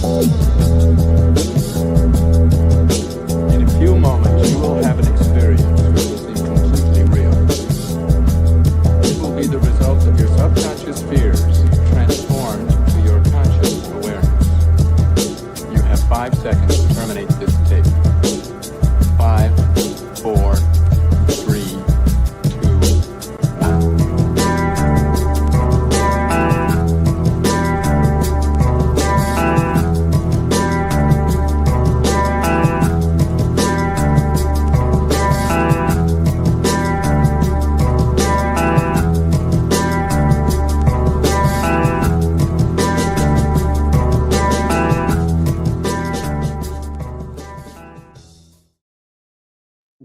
In a few moments, you will have an experience which will seem completely real. It will be the result of your subconscious fears transformed to your conscious awareness. You have 5 seconds to terminate this tape. 5, 4, 3, 2, 1.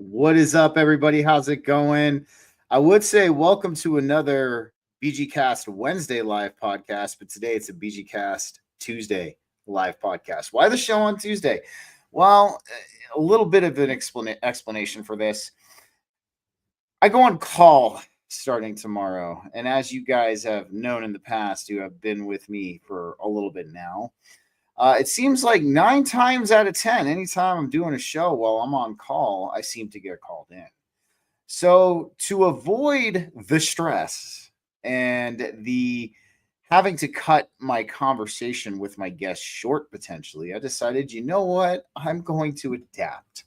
What is up, everybody? How's it going? I would say welcome to another BG-Cast Wednesday live podcast, but today it's a BG-Cast Tuesday live podcast. Why the show on Tuesday? Well, a little bit of an explanation for this. I go on call starting tomorrow, and as you guys have known in the past, who have been with me for a little bit now, it seems like 9 times out of 10, anytime I'm doing a show while I'm on call, I seem to get called in. So to avoid the stress and the having to cut my conversation with my guests short potentially, I decided, you know what? I'm going to adapt.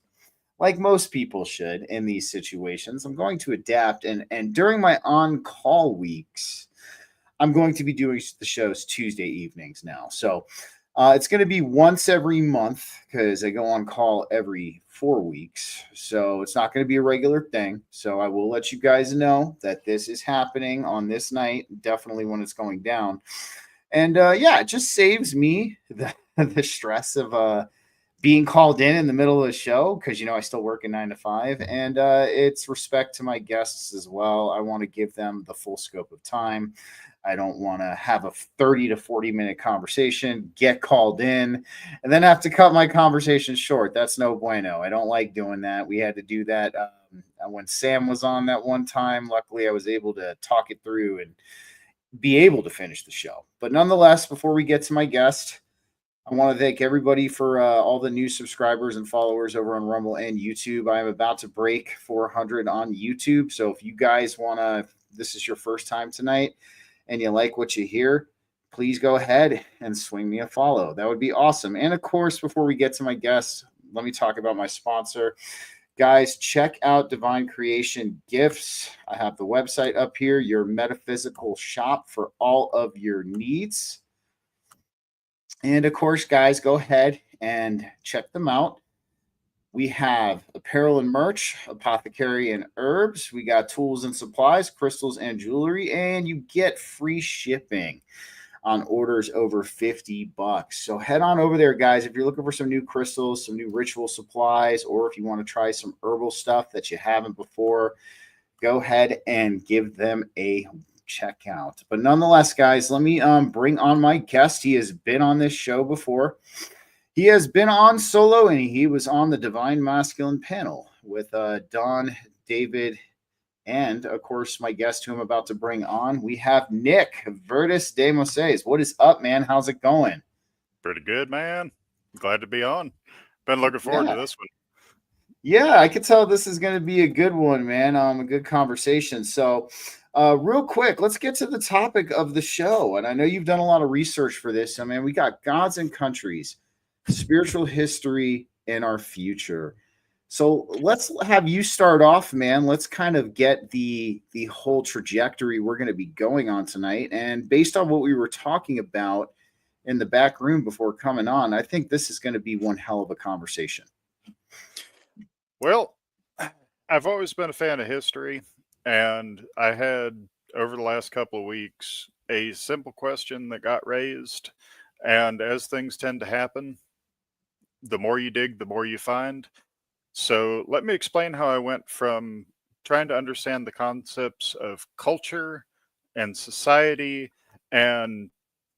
Like most people should in these situations, I'm going to adapt. And during my on-call weeks, I'm going to be doing the shows Tuesday evenings now. So it's going to be once every month because I go on call every 4 weeks. So it's not going to be a regular thing. So I will let you guys know that this is happening on this night, definitely when it's going down. And yeah, it just saves me the stress of being called in the middle of the show because, you know, I still work a 9 to 5. And it's respect to my guests as well. I want to give them the full scope of time. I don't want to have a 30 to 40 minute conversation, get called in, and then have to cut my conversation short. That's no bueno. I don't like doing that. We had to do that when Sam was on that one time. Luckily, I was able to talk it through and be able to finish the show. But nonetheless, before we get to my guest, I want to thank everybody for all the new subscribers and followers over on Rumble and YouTube. I am about to break 400 on YouTube. So if you guys want to, this is your first time tonight, and you like what you hear, please go ahead and swing me a follow. That would be awesome. And of course, before we get to my guests, let me talk about my sponsor. Guys, check out Divine Creation Gifts. I have the website up here, your metaphysical shop for all of your needs. And of course, guys, go ahead and check them out. We have apparel and merch, apothecary and herbs. We got tools and supplies, crystals and jewelry, and you get free shipping on orders over $50. So head on over there, guys. If you're looking for some new crystals, some new ritual supplies, or if you want to try some herbal stuff that you haven't before, go ahead and give them a check out. But nonetheless, guys, let me bring on my guest. He has been on this show before. He has been on solo, and he was on the Divine Masculine panel with Don, David, and, of course, my guest who I'm about to bring on. We have Nick, Verdis DeMosays. What is up, man? How's it going? Pretty good, man. Glad to be on. Been looking forward to this one. Yeah, I could tell this is going to be a good one, man. A good conversation. So real quick, let's get to the topic of the show. And I know you've done a lot of research for this. I mean, we got gods and countries, spiritual history, and our future. So let's have you start off, man. Let's kind of get the whole trajectory we're going to be going on tonight. And based on what we were talking about in the back room before coming on, I think this is going to be one hell of a conversation. Well, I've always been a fan of history, and I had, over the last couple of weeks, a simple question that got raised. And as things tend to happen, the more you dig, the more you find. So let me explain how I went from trying to understand the concepts of culture and society and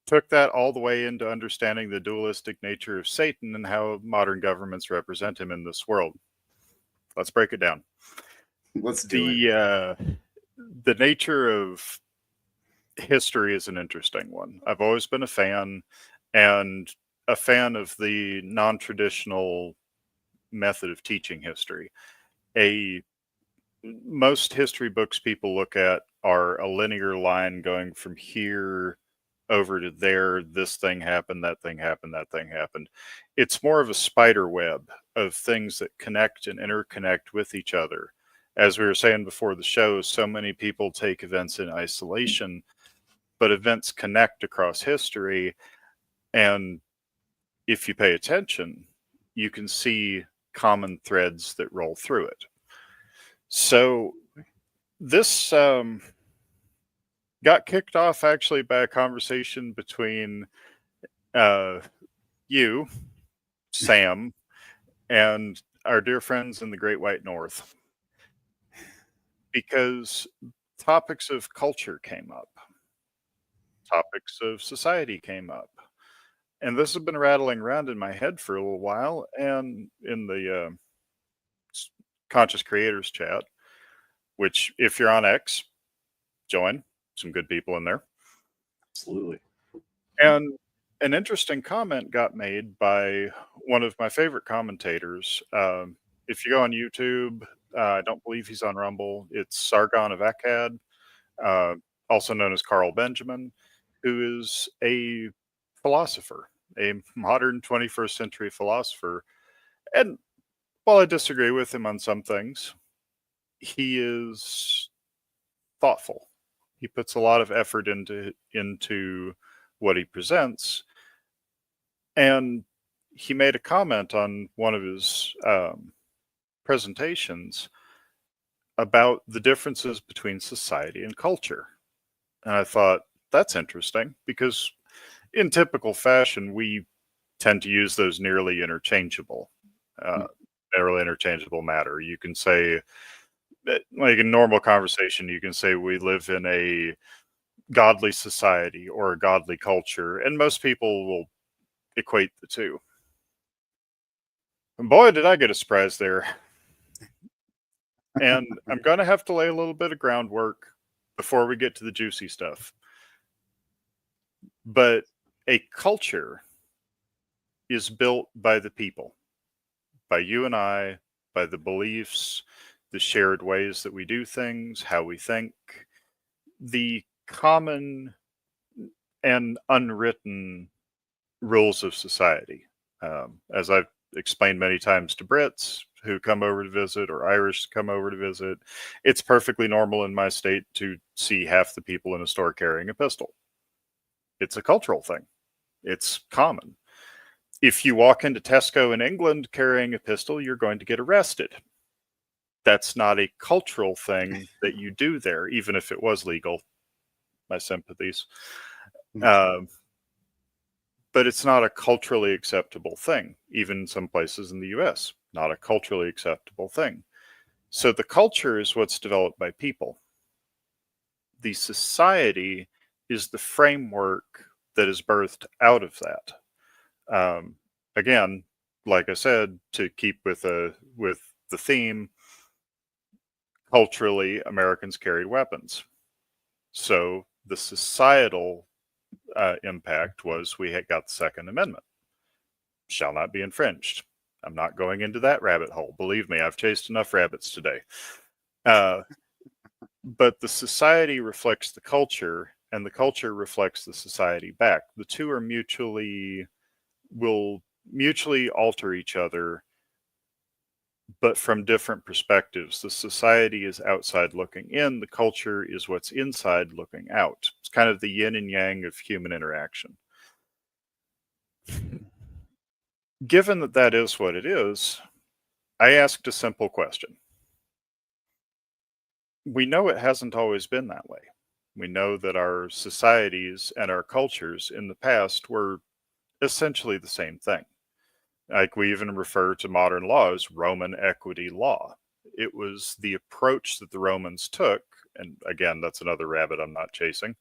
took that all the way into understanding the dualistic nature of Satan and how modern governments represent him in this world. Let's break it down. Let's do it. The nature of history is an interesting one. I've always been a fan, and a fan of the non-traditional method of teaching history. Most history books people look at are a linear line going from here over to there. This thing happened, that thing happened, that thing happened. It's more of a spider web of things that connect and interconnect with each other. As we were saying before the show, so many people take events in isolation, but events connect across history. And if you pay attention, you can see common threads that roll through it. So this got kicked off actually by a conversation between you, Sam, and our dear friends in the Great White North, because topics of culture came up, topics of society came up. And this has been rattling around in my head for a little while, and in the Conscious Creators chat, which if you're on X, join. Some good people in there. Absolutely. And an interesting comment got made by one of my favorite commentators. If you go on YouTube, I don't believe he's on Rumble. It's Sargon of Akkad, also known as Carl Benjamin, who is a philosopher, a modern 21st century philosopher. And while I disagree with him on some things, he is thoughtful. He puts a lot of effort into what he presents. And he made a comment on one of his presentations about the differences between society and culture. And I thought, that's interesting, because in typical fashion, we tend to use those nearly interchangeable matter. You can say, like in normal conversation, you can say we live in a godly society or a godly culture, and most people will equate the two. And boy, did I get a surprise there. And I'm going to have to lay a little bit of groundwork before we get to the juicy stuff. But a culture is built by the people, by you and I, by the beliefs, the shared ways that we do things, how we think, the common and unwritten rules of society. As I've explained many times to Brits who come over to visit, or Irish come over to visit, it's perfectly normal in my state to see half the people in a store carrying a pistol. It's a cultural thing. It's common. If you walk into Tesco in England carrying a pistol, you're going to get arrested. That's not a cultural thing that you do there, even if it was legal. My sympathies. But it's not a culturally acceptable thing, even in some places in the US, not a culturally acceptable thing. So the culture is what's developed by people. The society is the framework that is birthed out of that. Again, like I said, to keep with the theme, culturally, Americans carried weapons. So the societal impact was we had got the Second Amendment. Shall not be infringed. I'm not going into that rabbit hole. Believe me, I've chased enough rabbits today. But the society reflects the culture, and the culture reflects the society back. The two are will mutually alter each other, but from different perspectives. The society is outside looking in. The culture is what's inside looking out. It's kind of the yin and yang of human interaction. Given that that is what it is, I asked a simple question. We know it hasn't always been that way. We know that our societies and our cultures in the past were essentially the same thing. Like, we even refer to modern law as Roman equity law. It was the approach that the Romans took, and again, that's another rabbit I'm not chasing,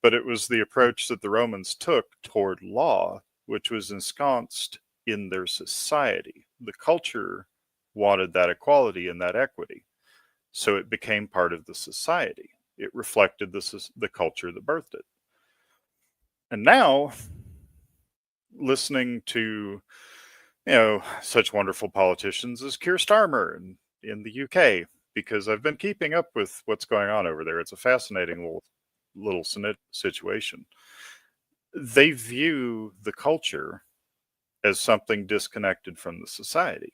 but it was the approach that the Romans took toward law, which was ensconced in their society. The culture wanted that equality and that equity, so it became part of the society. It reflected the culture that birthed it. And now listening to, such wonderful politicians as Keir Starmer in the UK, because I've been keeping up with what's going on over there. It's a fascinating little situation. They view the culture as something disconnected from the society.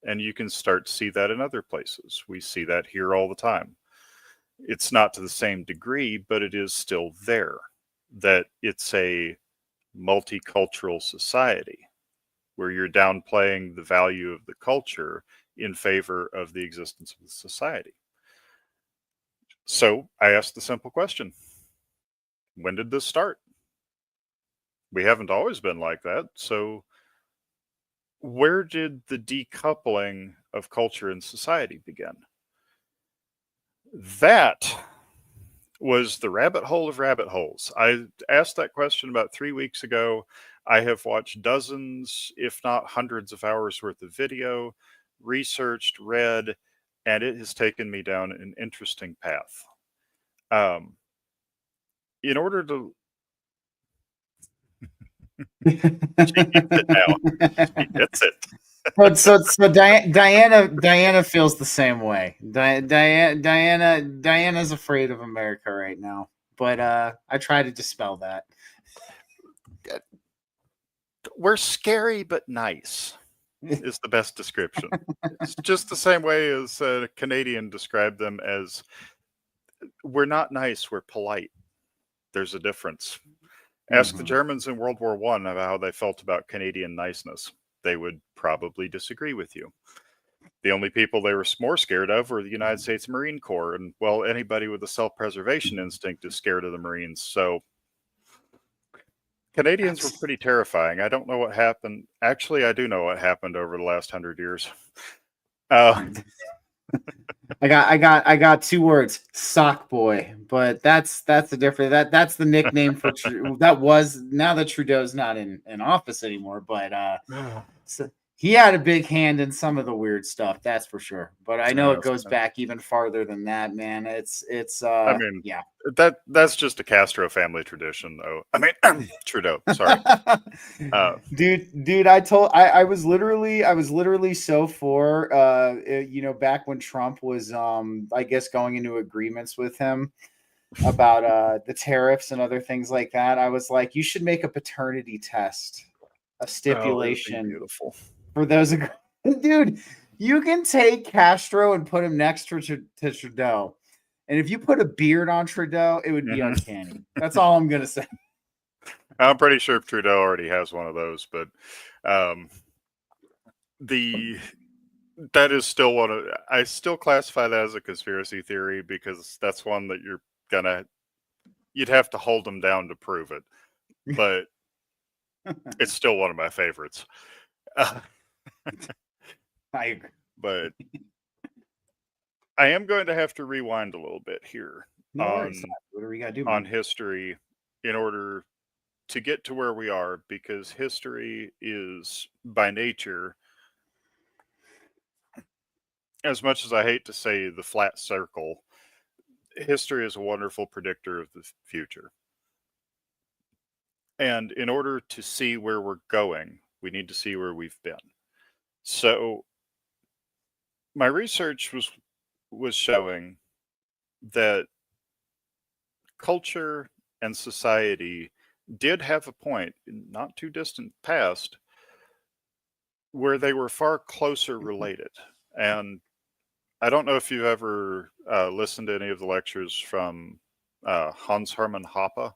And you can start to see that in other places. We see that here all the time. It's not to the same degree, but it is still there, that it's a multicultural society where you're downplaying the value of the culture in favor of the existence of the society. So I asked the simple question, when did this start? We haven't always been like that. So where did the decoupling of culture and society begin? That was the rabbit hole of rabbit holes. I asked that question about 3 weeks ago. I have watched dozens, if not hundreds of hours worth of video, researched, read, and it has taken me down an interesting path. In order to... She gets it now. She gets it. So Diana feels the same way. Diana's afraid of America right now, but I try to dispel that. We're scary but nice is the best description. It's just the same way as a Canadian described them as, we're not nice, we're polite. There's a difference. Ask the Germans in World War I about how they felt about Canadian niceness. They would probably disagree with you. The only people they were more scared of were the United States Marine Corps. And, well, anybody with a self-preservation instinct is scared of the Marines. So Canadians were pretty terrifying. I don't know what happened. Actually, I do know what happened over the last 100 years. I got 2 words, sock boy, but that's a different, that's the nickname for that was, now that Trudeau's not in office anymore, but so he had a big hand in some of the weird stuff, that's for sure. But I know it goes back even farther than that, man. It's I mean, yeah. That's just a Castro family tradition, though. I mean, Trudeau. Sorry, dude. I was literally so for back when Trump was I guess going into agreements with him about the tariffs and other things like that. I was like, you should make a paternity test, a stipulation beautiful for those. Dude, you can take Castro and put him next to Trudeau. And if you put a beard on Trudeau, it would be uncanny. That's all I'm going to say. I'm pretty sure Trudeau already has one of those, but that is still one of, I still classify that as a conspiracy theory, because that's one that you'd have to hold them down to prove it. But it's still one of my favorites. I agree. But I am going to have to rewind a little bit here what do we got to do, on history in order to get to where we are, because history is by nature, as much as I hate to say the flat circle, history is a wonderful predictor of the future. And in order to see where we're going, we need to see where we've been. So my research was showing that culture and society did have a point in not too distant past where they were far closer related. And I don't know if you've ever listened to any of the lectures from Hans Hermann Hoppe.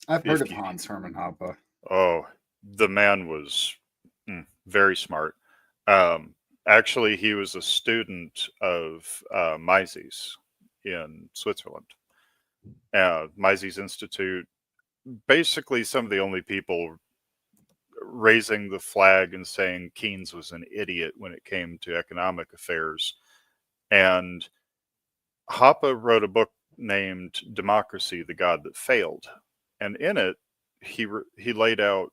I've heard of Hans Hermann Hoppe. Oh, the man was very smart. Actually, he was a student of Mises in Switzerland. Mises Institute, basically some of the only people raising the flag and saying Keynes was an idiot when it came to economic affairs. And Hoppe wrote a book named Democracy, the God That Failed. And in it, he laid out,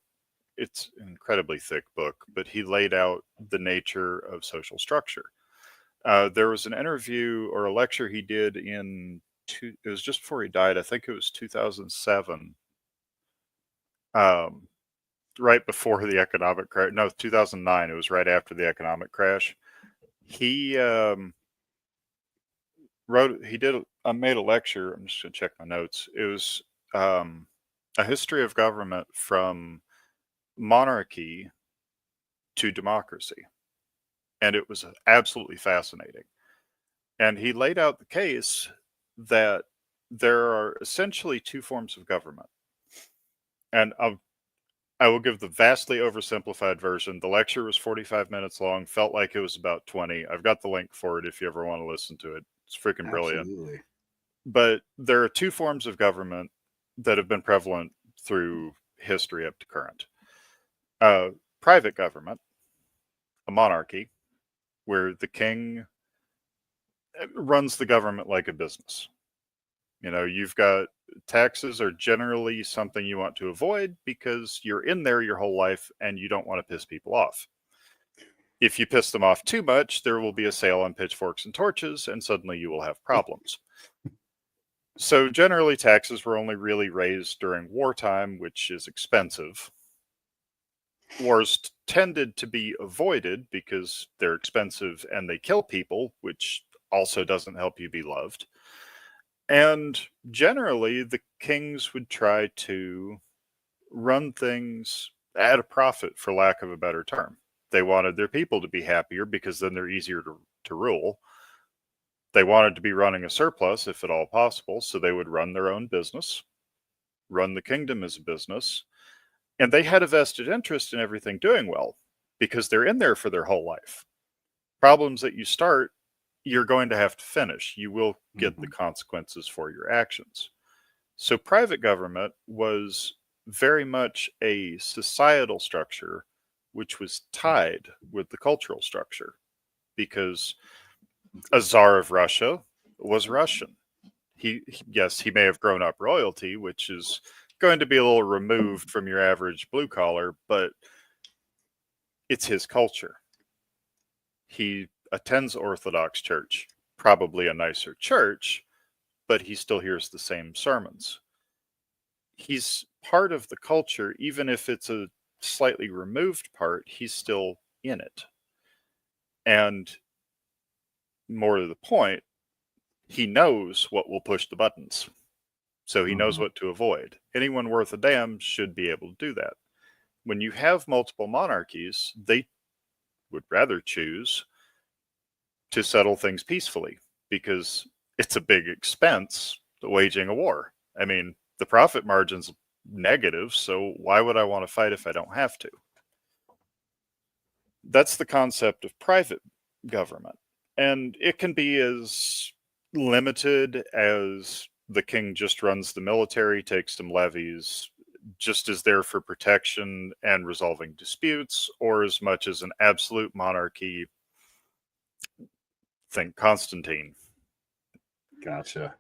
it's an incredibly thick book, but he laid out the nature of social structure. There was an interview or a lecture he did it was just before he died. I think it was 2007. right before the economic crash. No, 2009. It was right after the economic crash. He made a lecture. I'm just going to check my notes. It was a history of government from monarchy to democracy. And it was absolutely fascinating. And he laid out the case that there are essentially two forms of government. And I will give the vastly oversimplified version. The lecture was 45 minutes long, felt like it was about 20. I've got the link for it if you ever want to listen to it. It's freaking brilliant. Absolutely. But there are two forms of government that have been prevalent through history up to current. Private government, a monarchy, where the king runs the government like a business. You know, you've got taxes are generally something you want to avoid because you're in there your whole life and you don't want to piss people off. If you piss them off too much, there will be a sale on pitchforks and torches, and suddenly you will have problems. So generally, taxes were only really raised during wartime, which is expensive. Wars tended to be avoided because they're expensive and they kill people, which also doesn't help you be loved. And generally, the kings would try to run things at a profit, for lack of a better term. They wanted their people to be happier because then they're easier to rule. They wanted to be running a surplus, if at all possible, so they would run their own business, run the kingdom as a business, and they had a vested interest in everything doing well because they're in there for their whole life. Problems that you start, you're going to have to finish. You will get the consequences for your actions. So private government was very much a societal structure which was tied with the cultural structure, because a Tsar of Russia was Russian. Yes, he may have grown up royalty, which is going to be a little removed from your average blue collar, but it's his culture. He attends Orthodox Church, probably a nicer church, but he still hears the same sermons. He's part of the culture, even if it's a slightly removed part, he's still in it. And more to the point, he knows what will push the buttons. So he knows what to avoid. Anyone worth a damn should be able to do that. When you have multiple monarchies, they would rather choose to settle things peacefully because it's a big expense waging a war. I mean, the profit margin's negative, so why would I want to fight if I don't have to? That's the concept of private government. And it can be as limited as the king just runs the military, takes some levies, just is there for protection and resolving disputes, or as much as an absolute monarchy. Think Constantine. Gotcha.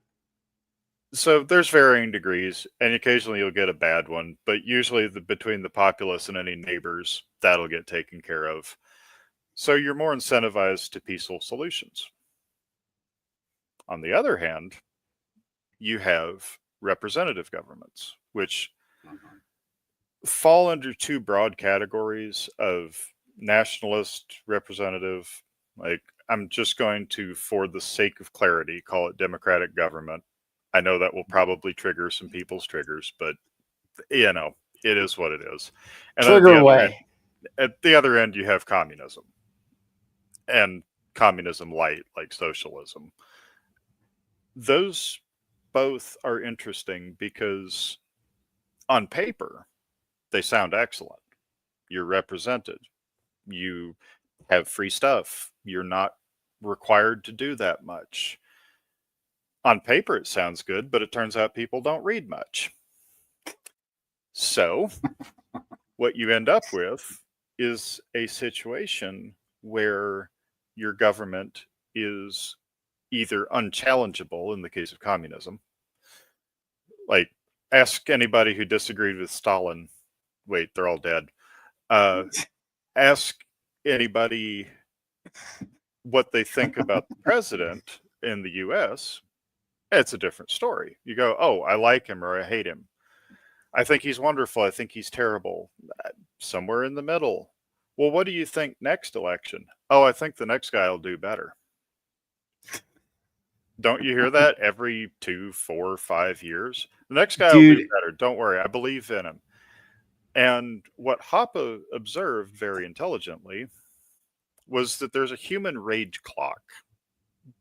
So there's varying degrees, and occasionally you'll get a bad one, but usually between the populace and any neighbors, that'll get taken care of. So you're more incentivized to peaceful solutions. On the other hand, you have representative governments, which fall under two broad categories of nationalist representative. Like, I'm just going to, for the sake of clarity, call it democratic government. I know that will probably trigger some people's triggers, but you know, it is what it is. And Trigger away. At the other end, you have communism, and communism light, like socialism. Those both are interesting because on paper, they sound excellent. You're represented. You have free stuff. You're not required to do that much. On paper, it sounds good, but it turns out people don't read much. So what you end up with is a situation where your government is either unchallengeable in the case of communism. Like, ask anybody who disagreed with Stalin. Wait, they're all dead. Ask anybody what they think about the president in the US. It's a different story. You go, oh, I like him or I hate him. I think he's wonderful. I think he's terrible. somewhere in the middle. Well, what do you think next election? Oh, I think the next guy will do better. Don't you hear that every 2, 4, 5 years? The next guy will do Dude, better. Don't worry. I believe in him. And what Hoppe observed very intelligently was that there's a human rage clock,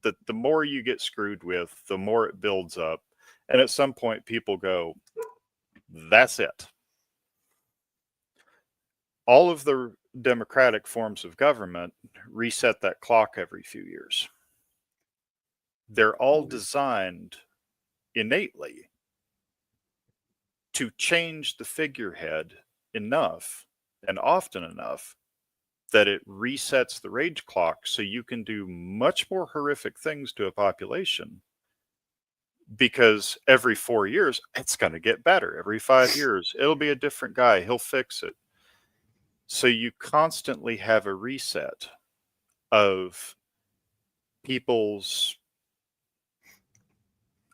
that the more you get screwed with, the more it builds up. And at some point, people go, that's it. All of the democratic forms of government reset that clock every few years. They're all designed innately to change the figurehead enough and often enough that it resets the rage clock so you can do much more horrific things to a population, because every 4 years it's going to get better. Every 5 years it'll be a different guy, he'll fix it. So you constantly have a reset of people's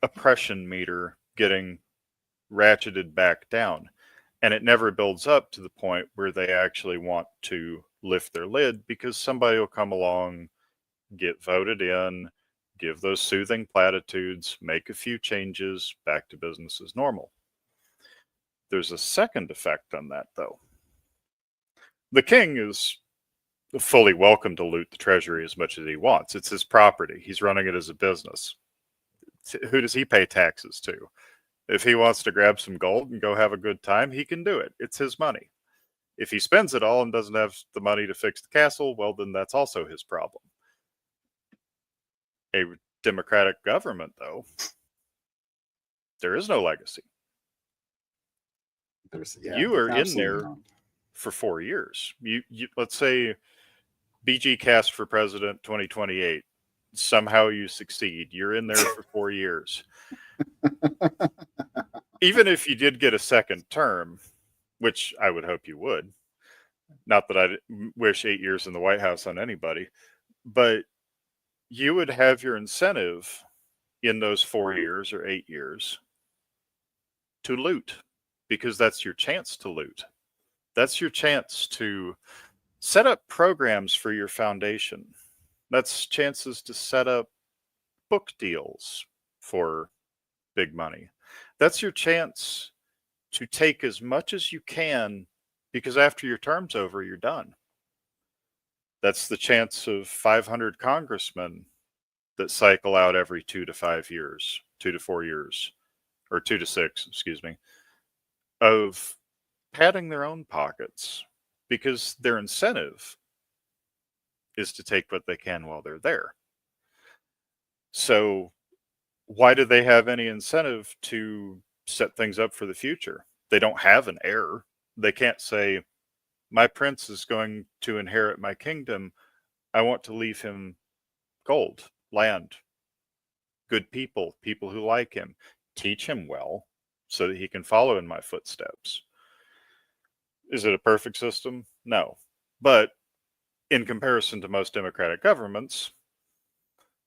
oppression meter getting ratcheted back down, and it never builds up to the point where they actually want to lift their lid, because somebody will come along, get voted in, give those soothing platitudes, make a few changes, back to business as normal. There's a second effect on that, though. The king is fully welcome to loot the treasury as much as he wants. It's his property. He's running it as a business. Who does he pay taxes to? If he wants to grab some gold and go have a good time, he can do it. It's his money. If he spends it all and doesn't have the money to fix the castle, well, then that's also his problem. A democratic government, though, there is no legacy. You are in there for 4 years. You let's say BG cast for president 2028. Somehow you succeed. You're in there for 4 years. Even if you did get a second term, which I would hope you would, not that I wish 8 years in the White House on anybody, but you would have your incentive in those 4 years or 8 years to loot, because that's your chance to loot. That's your chance to set up programs for your foundation. That's chances to set up book deals for big money. That's your chance to take as much as you can, because after your term's over, you're done. That's the chance of 500 congressmen that cycle out every 2 to 5 years, 2 to 4 years, or 2 to 6, excuse me, of padding their own pockets, because their incentive is to take what they can while they're there. So why do they have any incentive to set things up for the future? They don't have an heir. They can't say, my prince is going to inherit my kingdom. I want to leave him gold, land, good people, people who like him, teach him well so that he can follow in my footsteps. Is it a perfect system? No. But in comparison to most democratic governments,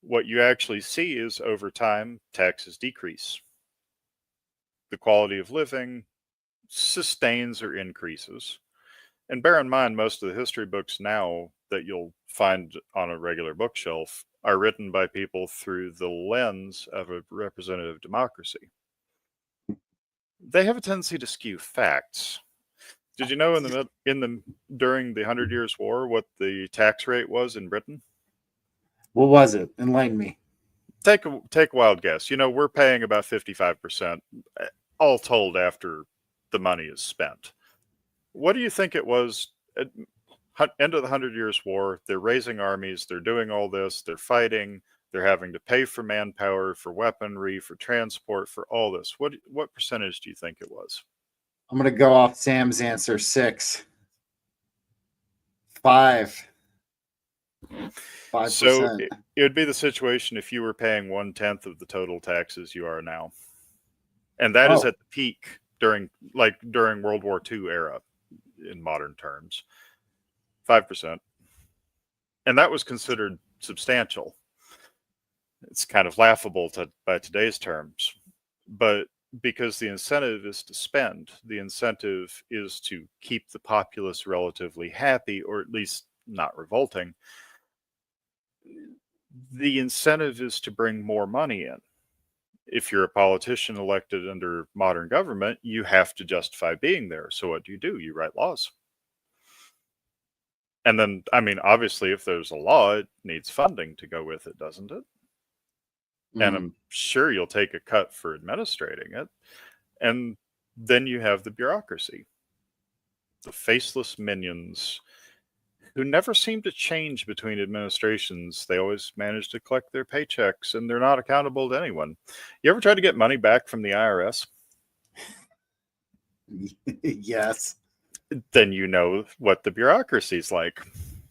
what you actually see is over time, taxes decrease. The quality of living sustains or increases. And bear in mind, most of the history books now that you'll find on a regular bookshelf are written by people through the lens of a representative democracy. They have a tendency to skew facts. Did you know during the 100 Years' War what the tax rate was in Britain? What was it? Enlighten me. Take a wild guess. We're paying about 55%, all told, after the money is spent. What do you think it was at end of the 100 Years' War? They're raising armies. They're doing all this. They're fighting. They're having to pay for manpower, for weaponry, for transport, for all this. What percentage do you think it was? I'm going to go off Sam's answer. 6. 5. 5%. So it would be the situation if you were paying 1/10 of the total taxes you are now. And that is at the peak during World War II era, in modern terms. 5%. And that was considered substantial. It's kind of laughable by today's terms. But because the incentive is to spend. The incentive is to keep the populace relatively happy, or at least not revolting. The incentive is to bring more money in. If you're a politician elected under modern government, you have to justify being there. So what do? You write laws. And then, I mean, obviously, if there's a law, it needs funding to go with it, doesn't it? And I'm sure you'll take a cut for administrating it. And then you have the bureaucracy, the faceless minions who never seem to change between administrations. They always manage to collect their paychecks, and they're not accountable to anyone. You ever try to get money back from the IRS? Yes. Then you know what the bureaucracy's like.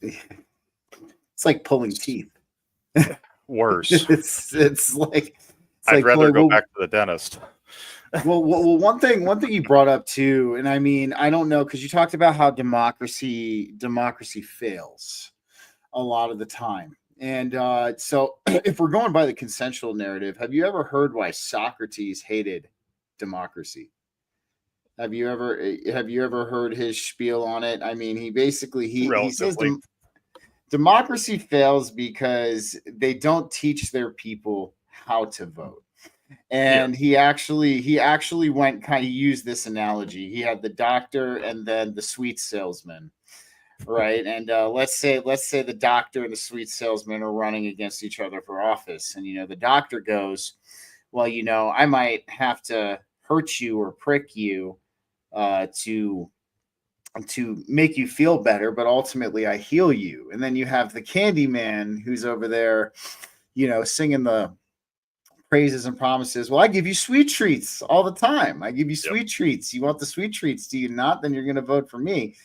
It's like pulling teeth. Worse. It's like I'd rather go back to the dentist. Well, one thing you brought up too, and I mean, I don't know, because you talked about how democracy fails a lot of the time. And so if we're going by the consensual narrative, have you ever heard why Socrates hated democracy? Have you ever heard his spiel on it? I mean, he says democracy fails because they don't teach their people how to vote. And he actually went kind of used this analogy. He had the doctor and then the sweet salesman, right? And let's say the doctor and the sweet salesman are running against each other for office, and the doctor goes, well, I might have to hurt you or prick you to make you feel better, but ultimately I heal you. And then you have the candy man who's over there, singing the praises and promises. Well, I give you sweet treats all the time. I give you sweet treats. You want the sweet treats? Do you not? Then you're going to vote for me.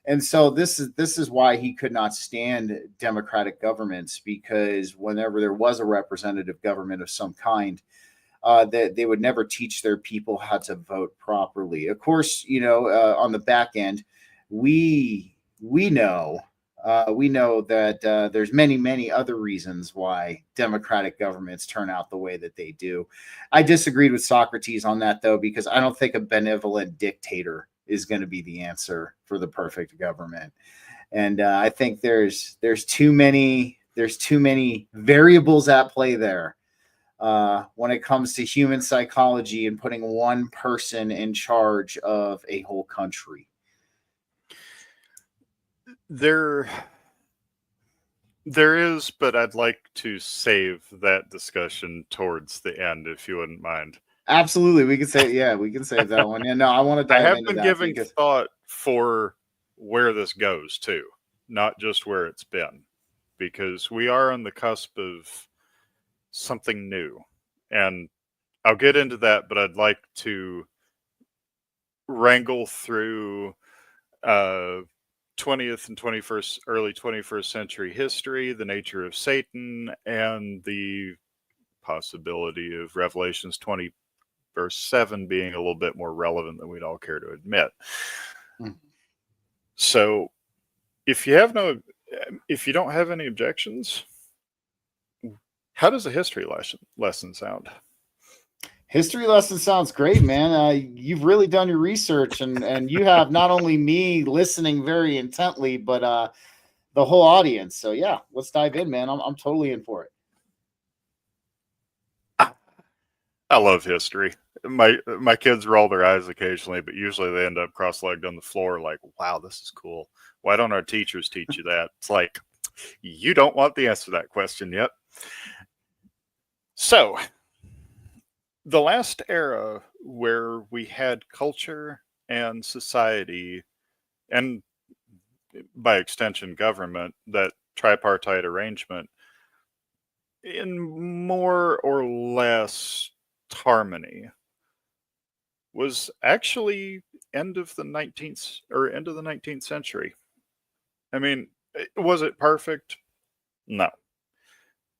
And so this is why he could not stand democratic governments, because whenever there was a representative government of some kind, that they would never teach their people how to vote properly. Of course, on the back end, we know that there's many other reasons why democratic governments turn out the way that they do. I disagreed with Socrates on that, though, because I don't think a benevolent dictator is going to be the answer for the perfect government. And I think there's too many variables at play there when it comes to human psychology and putting one person in charge of a whole country. There is, but I'd like to save that discussion towards the end, if you wouldn't mind. Absolutely, we can save that one. Yeah, no, I want to dive into that. I have been giving thought for where this goes too, not just where it's been, because we are on the cusp of something new, and I'll get into that. But I'd like to wrangle through 20th and early 21st century history, the nature of Satan, and the possibility of Revelations 20 verse 7 being a little bit more relevant than we'd all care to admit. So if you don't have any objections, how does a history lesson sound? History lesson sounds great, man. You've really done your research, and you have not only me listening very intently, but the whole audience. So yeah, let's dive in, man. I'm totally in for it. I love history. My kids roll their eyes occasionally, but usually they end up cross-legged on the floor like, wow, this is cool. Why don't our teachers teach you that? It's like, you don't want the answer to that question yet. So the last era where we had culture and society, and by extension government, that tripartite arrangement, in more or less harmony, was actually end of the 19th century. I mean, was it perfect? No.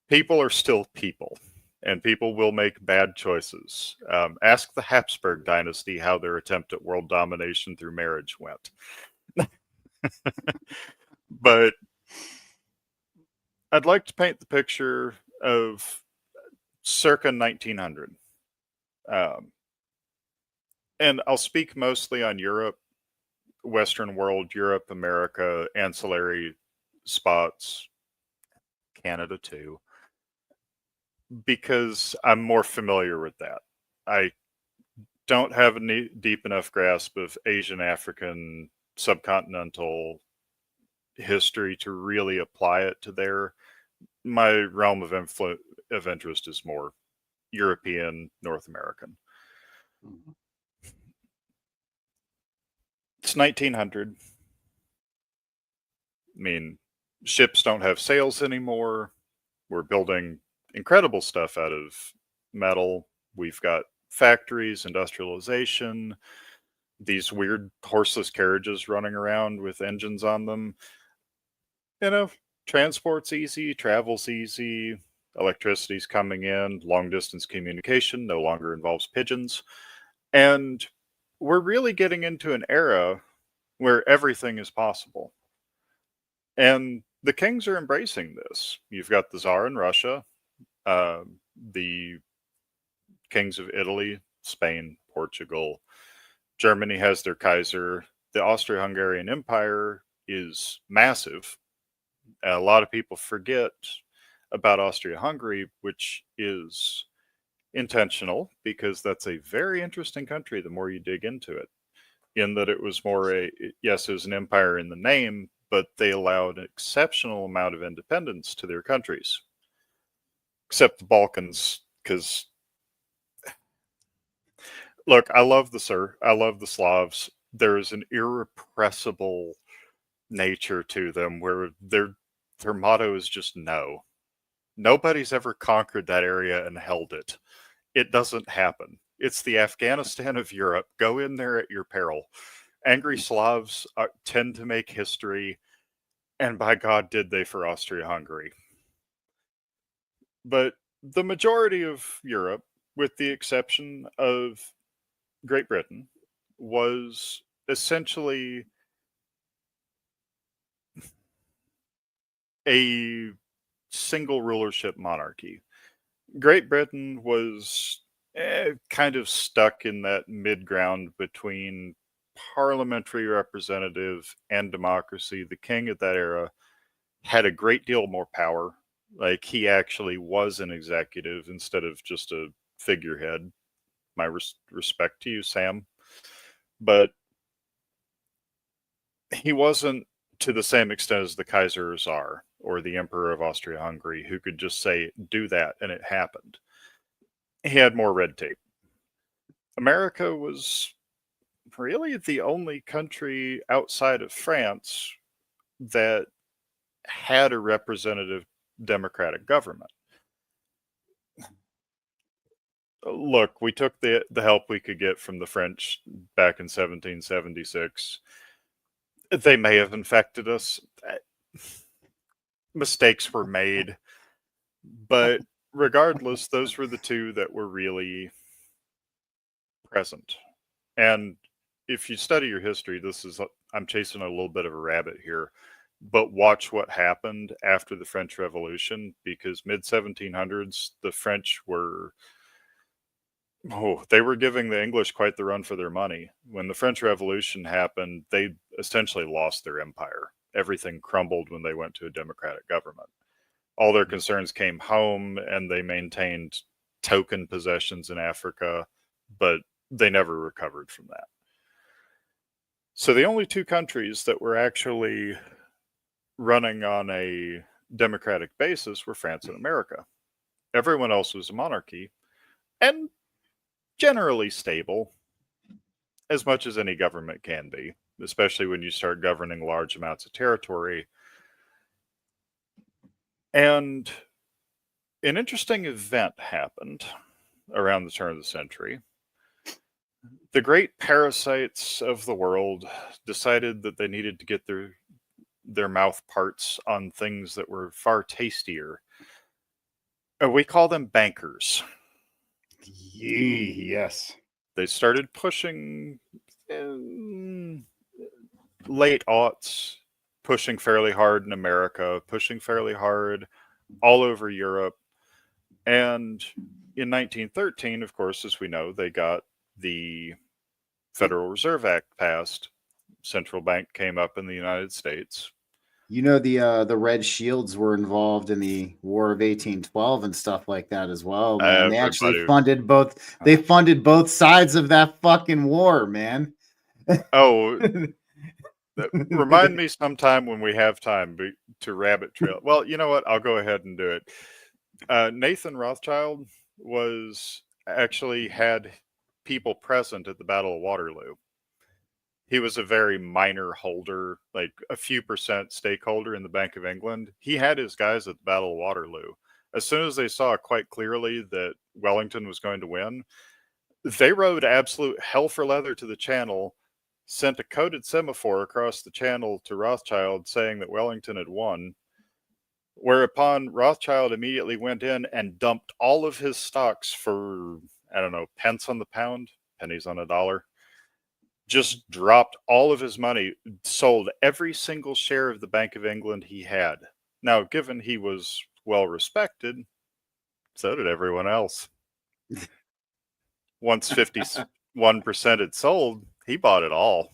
People are still people, and people will make bad choices. Ask the Habsburg dynasty how their attempt at world domination through marriage went. But I'd like to paint the picture of circa 1900. And I'll speak mostly on Europe, Western world, Europe, America, ancillary spots, Canada too, because I'm more familiar with that. I don't have a deep enough grasp of Asian, African, subcontinental history to really apply it to there. My realm of interest is more European, North American. It's 1900. I mean, ships don't have sails anymore. We're building incredible stuff out of metal. We've got factories, industrialization, these weird horseless carriages running around with engines on them. You know, transport's easy, travel's easy, electricity's coming in, long distance communication no longer involves pigeons. And we're really getting into an era where everything is possible. And the kings are embracing this. You've got the Tsar in Russia, the kings of Italy, Spain, Portugal. Germany has their Kaiser. The Austro-Hungarian Empire is massive. A lot of people forget about Austria-Hungary, which is intentional because that's a very interesting country the more you dig into it, in that it was more yes, it was an empire in the name, but they allowed an exceptional amount of independence to their countries, except the Balkans, because look, I love the Slavs. There's an irrepressible nature to them where their motto is just no. Nobody's ever conquered that area and held it. It doesn't happen. It's the Afghanistan of Europe. Go in there at your peril. Angry Slavs tend to make history, and by God, did they for Austria-Hungary. But the majority of Europe, with the exception of Great Britain, was essentially a single rulership monarchy. Great Britain was kind of stuck in that mid-ground between parliamentary representative and democracy. The king at that era had a great deal more power. Like, he actually was an executive instead of just a figurehead. My respect to you, Sam. But he wasn't to the same extent as the Kaiser or Tsar or the Emperor of Austria-Hungary, who could just say, do that, and it happened. He had more red tape. America was really the only country outside of France that had a representative democratic government. Look, we took the help we could get from the French back in 1776. They may have infected us. Mistakes were made. But regardless, those were the two that were really present. And if you study your history, I'm chasing a little bit of a rabbit here, but watch what happened after the French Revolution, because mid-1700s, the French were giving the English quite the run for their money. When the French Revolution happened, they essentially lost their empire. Everything crumbled when they went to a democratic government. All their concerns came home, and they maintained token possessions in Africa, but they never recovered from that. So the only two countries that were actually running on a democratic basis were France and America. Everyone else was a monarchy, and generally stable, as much as any government can be, especially when you start governing large amounts of territory. And an interesting event happened around the turn of the century. The great parasites of the world decided that they needed to get their mouth parts on things that were far tastier. We call them bankers. Yes. They started pushing late aughts, pushing fairly hard in America, pushing fairly hard all over Europe. And in 1913, of course, as we know, they got the Federal Reserve Act passed. Central bank came up in the United States. You know, the Red Shields were involved in the War of 1812 and stuff like that as well, man. They actually Everybody. funded both. They funded both sides of that fucking war, man. Oh, remind me sometime when we have time to rabbit trail. Well, you know what? I'll go ahead and do it. Nathan Rothschild had people present at the Battle of Waterloo. He was a very minor holder, like a few percent stakeholder in the Bank of England. He had his guys at the Battle of Waterloo. As soon as they saw quite clearly that Wellington was going to win, they rode absolute hell for leather to the Channel, sent a coded semaphore across the Channel to Rothschild saying that Wellington had won, whereupon Rothschild immediately went in and dumped all of his stocks for, I don't know, pence on the pound, pennies on a dollar. Just dropped all of his money, sold every single share of the Bank of England he had. Now, given he was well respected, so did everyone else. Once 51% had sold, he bought it all.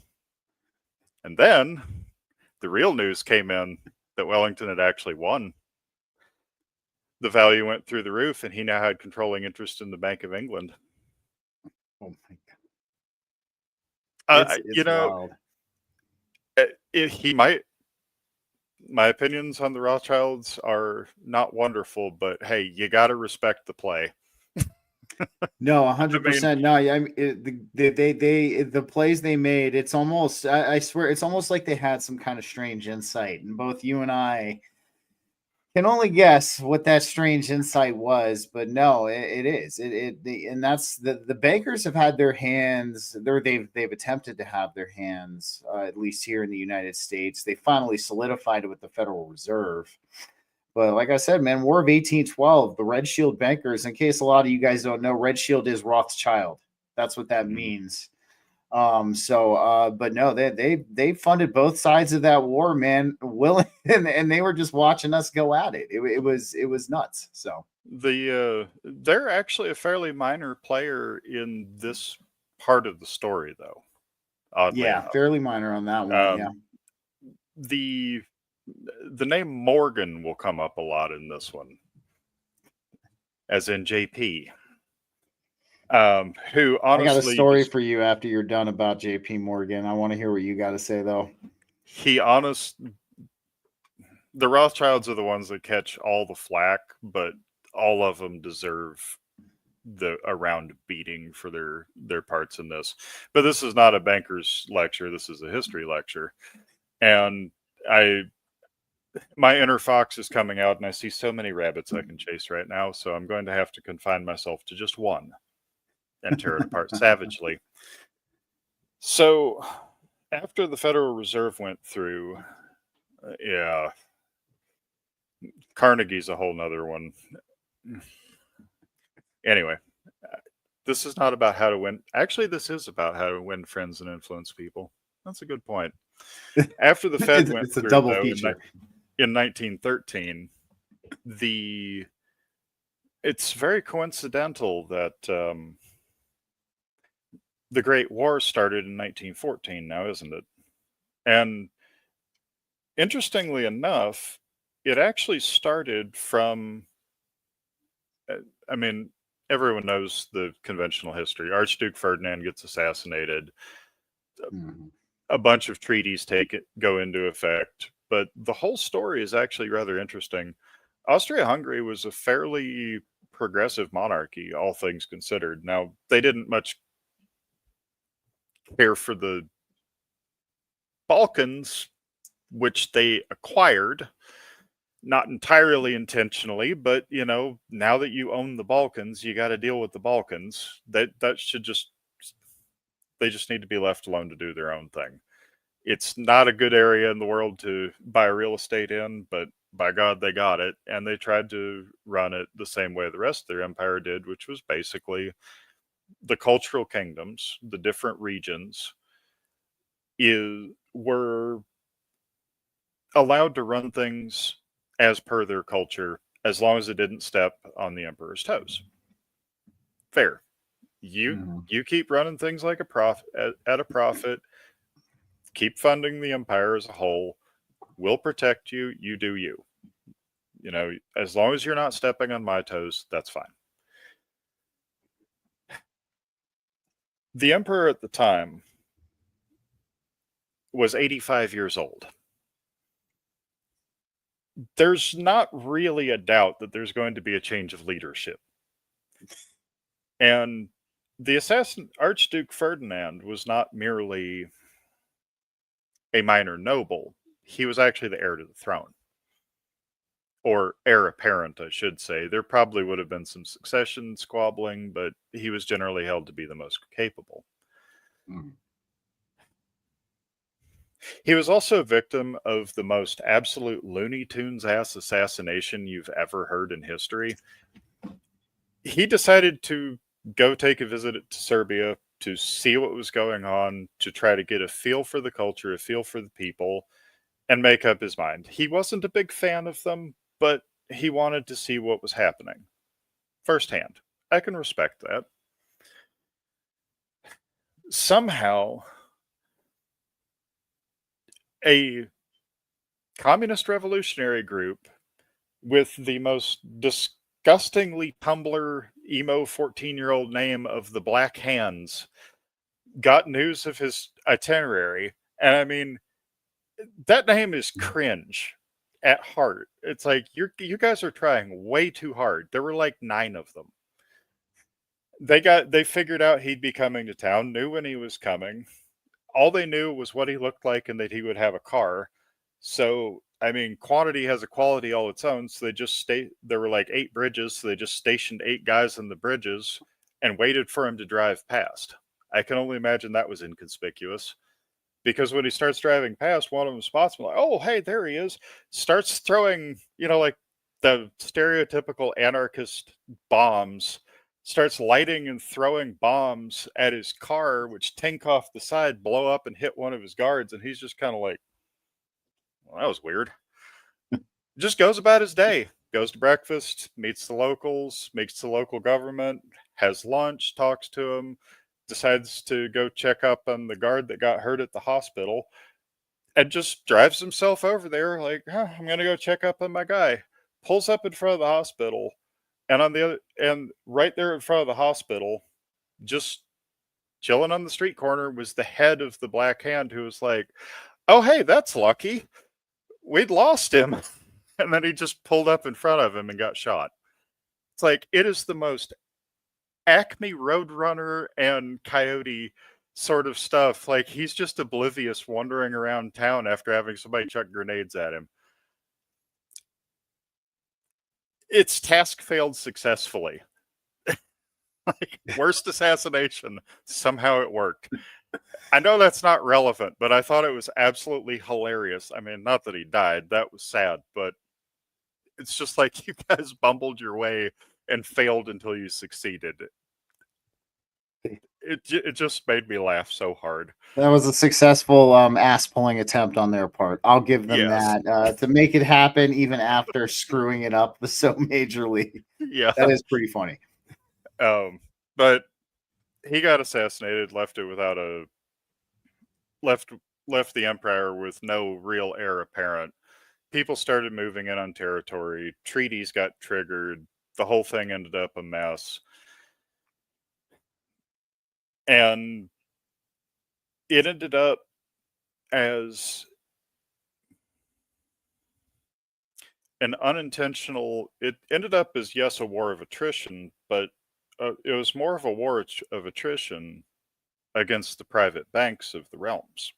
And then the real news came in that Wellington had actually won. The value went through the roof, and he now had controlling interest in the Bank of England. Oh my God. You know, he might. My opinions on the Rothschilds are not wonderful, but hey, you got to respect the play. No, 100%. No, I mean, the plays they made. It's almost. I swear, it's almost like they had some kind of strange insight, and both you and I can only guess what that strange insight was, but no, it is. And that's the bankers have had their hands. They've attempted to have their hands, at least here in the United States. They finally solidified it with the Federal Reserve. But like I said, man, War of 1812, the Red Shield bankers. In case a lot of you guys don't know, Red Shield is Rothschild. That's what that means. But no, they funded both sides of that war, man, willing, and they were just watching us go at it. It was nuts. So they're actually a fairly minor player in this part of the story, though. Oddly enough. Fairly minor on that one. The name Morgan will come up a lot in this one, as in JP. Who honestly, I got a story for you after you're done about JP Morgan. I want to hear what you got to say, though. The Rothschilds are the ones that catch all the flack, but all of them deserve a round beating for their parts in this. But this is not a banker's lecture. This is a history lecture. And my inner fox is coming out, and I see so many rabbits I can chase right now. So I'm going to have to confine myself to just one and tear it apart savagely. So after the Federal Reserve went through, Carnegie's a whole nother one. Anyway, this is not about how to win. Actually, this is about how to win friends and influence people. That's a good point. After the Fed went it's a through, double though, feature. In 1913, it's very coincidental that the Great War started in 1914 now, isn't it? And interestingly enough, it actually started from, everyone knows the conventional history. Archduke Ferdinand gets assassinated. A bunch of treaties go into effect. But the whole story is actually rather interesting. Austria-Hungary was a fairly progressive monarchy, all things considered. Now, they didn't much care for the Balkans, which they acquired, not entirely intentionally, but now that you own the Balkans, you got to deal with the Balkans. They just need to be left alone to do their own thing. It's not a good area in the world to buy real estate in, but by God, they got it. And they tried to run it the same way the rest of their empire did, which was basically the cultural kingdoms, the different regions, were allowed to run things as per their culture, as long as it didn't step on the emperor's toes. Fair. You keep running things like a profit at a profit. Keep funding the empire as a whole. We'll protect you. You do you. As long as you're not stepping on my toes, that's fine. The emperor at the time was 85 years old. There's not really a doubt that there's going to be a change of leadership. And the assassin, Archduke Ferdinand, was not merely a minor noble. He was actually the heir to the throne. Or heir apparent, I should say. There probably would have been some succession squabbling, but he was generally held to be the most capable. He was also a victim of the most absolute Looney Tunes ass assassination you've ever heard in history. He decided to go take a visit to Serbia to see what was going on, to try to get a feel for the culture, a feel for the people, and make up his mind. He wasn't a big fan of them, but he wanted to see what was happening firsthand. I can respect that. Somehow, a communist revolutionary group with the most disgustingly Tumblr emo 14-year-old name of the Black Hands got news of his itinerary. And I mean, that name is cringe at heart. It's like, you guys are trying way too hard. There were like 9 of them. They figured out he'd be coming to town, knew when he was coming. All they knew was what he looked like and that he would have a car. So, I mean, quantity has a quality all its own. So there were like 8 bridges. So they just stationed 8 guys on the bridges and waited for him to drive past. I can only imagine that was inconspicuous. Because when he starts driving past, one of them spots him like, oh, hey, there he is. Starts throwing, like the stereotypical anarchist bombs. Starts lighting and throwing bombs at his car, which tink off the side, blow up and hit one of his guards. And he's just kind of like, well, that was weird. Just goes about his day. Goes to breakfast, meets the locals, meets the local government, has lunch, talks to them. Decides to go check up on the guard that got hurt at the hospital and just drives himself over there like, I'm going to go check up on my guy. Pulls up in front of the hospital, and right there in front of the hospital, just chilling on the street corner, was the head of the Black Hand, who was like, oh, hey, that's lucky. We'd lost him. And then he just pulled up in front of him and got shot. It's like, it is the most Acme Roadrunner and Coyote sort of stuff. Like, he's just oblivious wandering around town after having somebody chuck grenades at him. Its task failed successfully. Like, worst assassination, somehow it worked. I know that's not relevant, but I thought it was absolutely hilarious. I mean, not that he died, that was sad, but it's just like, you guys bumbled your way and failed until you succeeded. It just made me laugh so hard. That was a successful ass pulling attempt on their part. I'll give them that to make it happen even after screwing it up so majorly. Yeah, that is pretty funny. But he got assassinated, left the empire with no real heir apparent. People started moving in on territory. Treaties got triggered. The whole thing ended up a mess. And it ended up as an unintentional, it ended up as, yes, a war of attrition, but it was more of a war of attrition against the private banks of the realms.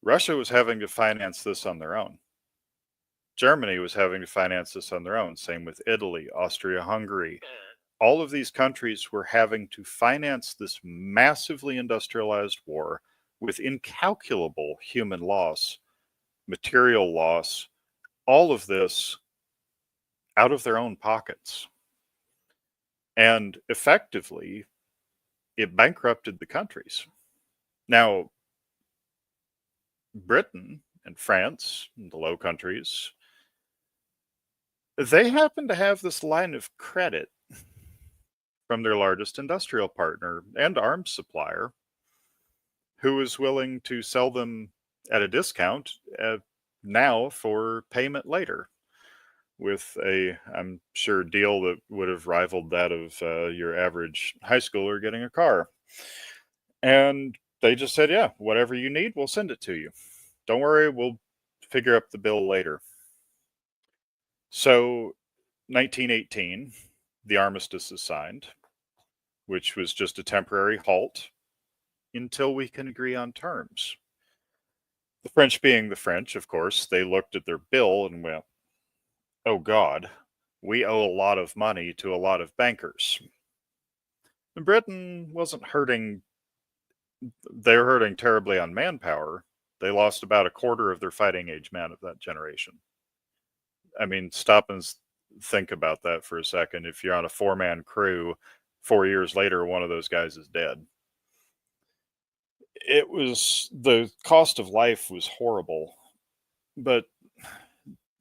Russia was having to finance this on their own. Germany was having to finance this on their own. Same with Italy, Austria-Hungary. All of these countries were having to finance this massively industrialized war with incalculable human loss, material loss, all of this out of their own pockets. And effectively, it bankrupted the countries. Now, Britain and France, and the Low Countries, they happen to have this line of credit from their largest industrial partner and arms supplier, who was willing to sell them at a discount now for payment later, with I'm sure, deal that would have rivaled that of your average high schooler getting a car. And they just said, yeah, whatever you need, we'll send it to you. Don't worry, we'll figure up the bill later. So 1918, the armistice is signed, which was just a temporary halt until we can agree on terms. The French being the French, of course, they looked at their bill and went, oh God, we owe a lot of money to a lot of bankers. And Britain wasn't hurting, they were hurting terribly on manpower. They lost about a quarter of their fighting age men of that generation. I mean, stop and think about that for a second. If you're on a 4-man crew, 4 years later, one of those guys is dead. It was, the cost of life was horrible. But,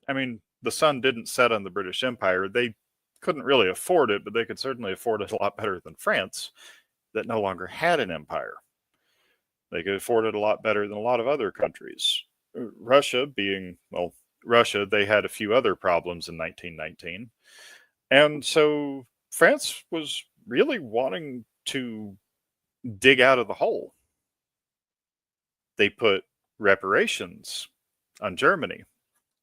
I mean, the sun didn't set on the British Empire. They couldn't really afford it, but they could certainly afford it a lot better than France, that no longer had an empire. They could afford it a lot better than a lot of other countries. Russia being, well, Russia, they had a few other problems in 1919. And so France was really wanting to dig out of the hole. They put reparations on Germany,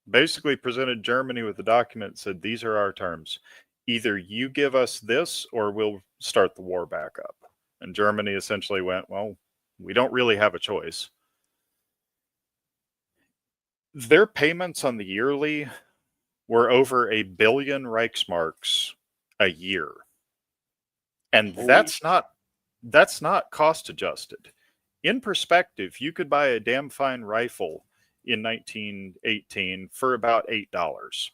basically presented Germany with a document that said, these are our terms. Either you give us this or we'll start the war back up. And Germany essentially went, well, we don't really have a choice. Their payments on the yearly were over 1 billion Reichsmarks a year. And that's not cost adjusted. In perspective, you could buy a damn fine rifle in 1918 for about $8.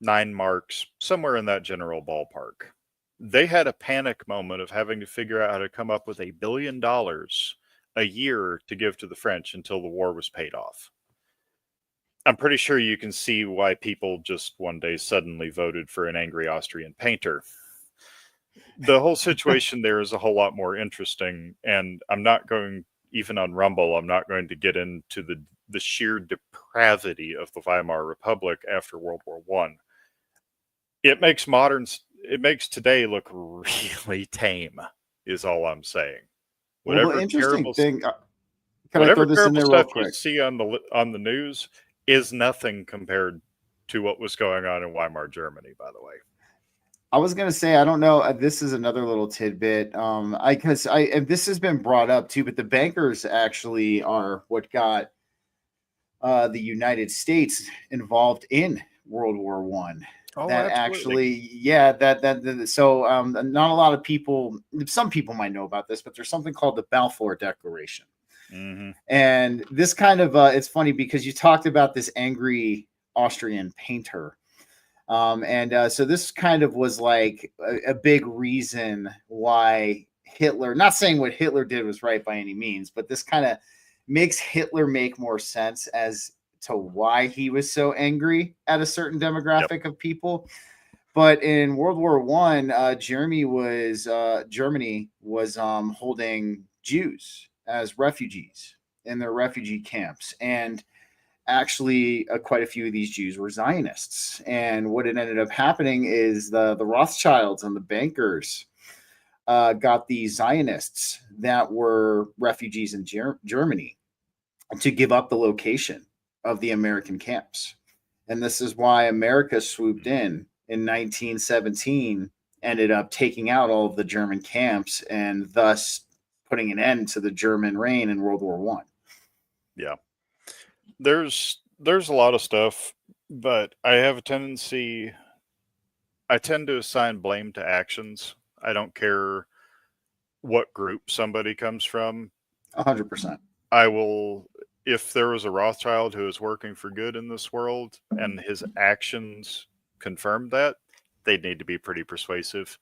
9 marks, somewhere in that general ballpark. They had a panic moment of having to figure out how to come up with $1 billion a year to give to the French until the war was paid off. I'm pretty sure you can see why people just one day suddenly voted for an angry Austrian painter. The whole situation there is a whole lot more interesting, and I'm not going, even on Rumble, I'm not going to get into the sheer depravity of the Weimar Republic after World War I. It makes today look really tame, is all I'm saying. Well, the interesting thing, can I whatever throw this in terrible there real stuff you quick? see on the news is nothing compared to what was going on in Weimar Germany, by the way. I was gonna say, I don't know. This is another little tidbit. And this has been brought up too, but the bankers actually are what got the United States involved in World War One. Oh, That absolutely. actually, yeah, not a lot of people. Some people might know about this, but there's something called the Balfour Declaration. Mm-hmm. And this kind of it's funny because you talked about this angry Austrian painter. So this kind of was like a big reason why Hitler, not saying what Hitler did was right by any means, but this kind of makes Hitler make more sense as to why he was so angry at a certain demographic of people. But in World War One, Germany was holding Jews as refugees in their refugee camps, and actually quite a few of these Jews were Zionists. And what it ended up happening is the Rothschilds and the bankers got the Zionists that were refugees in Germany to give up the location of the American camps. And this is why America swooped in 1917, ended up taking out all of the German camps and thus putting an end to the German reign in World War One. Yeah. There's a lot of stuff, but I have a tendency, I tend to assign blame to actions. I don't care what group somebody comes from. 100%. I will, if there was a Rothschild who is working for good in this world and his actions confirmed that, they'd need to be pretty persuasive.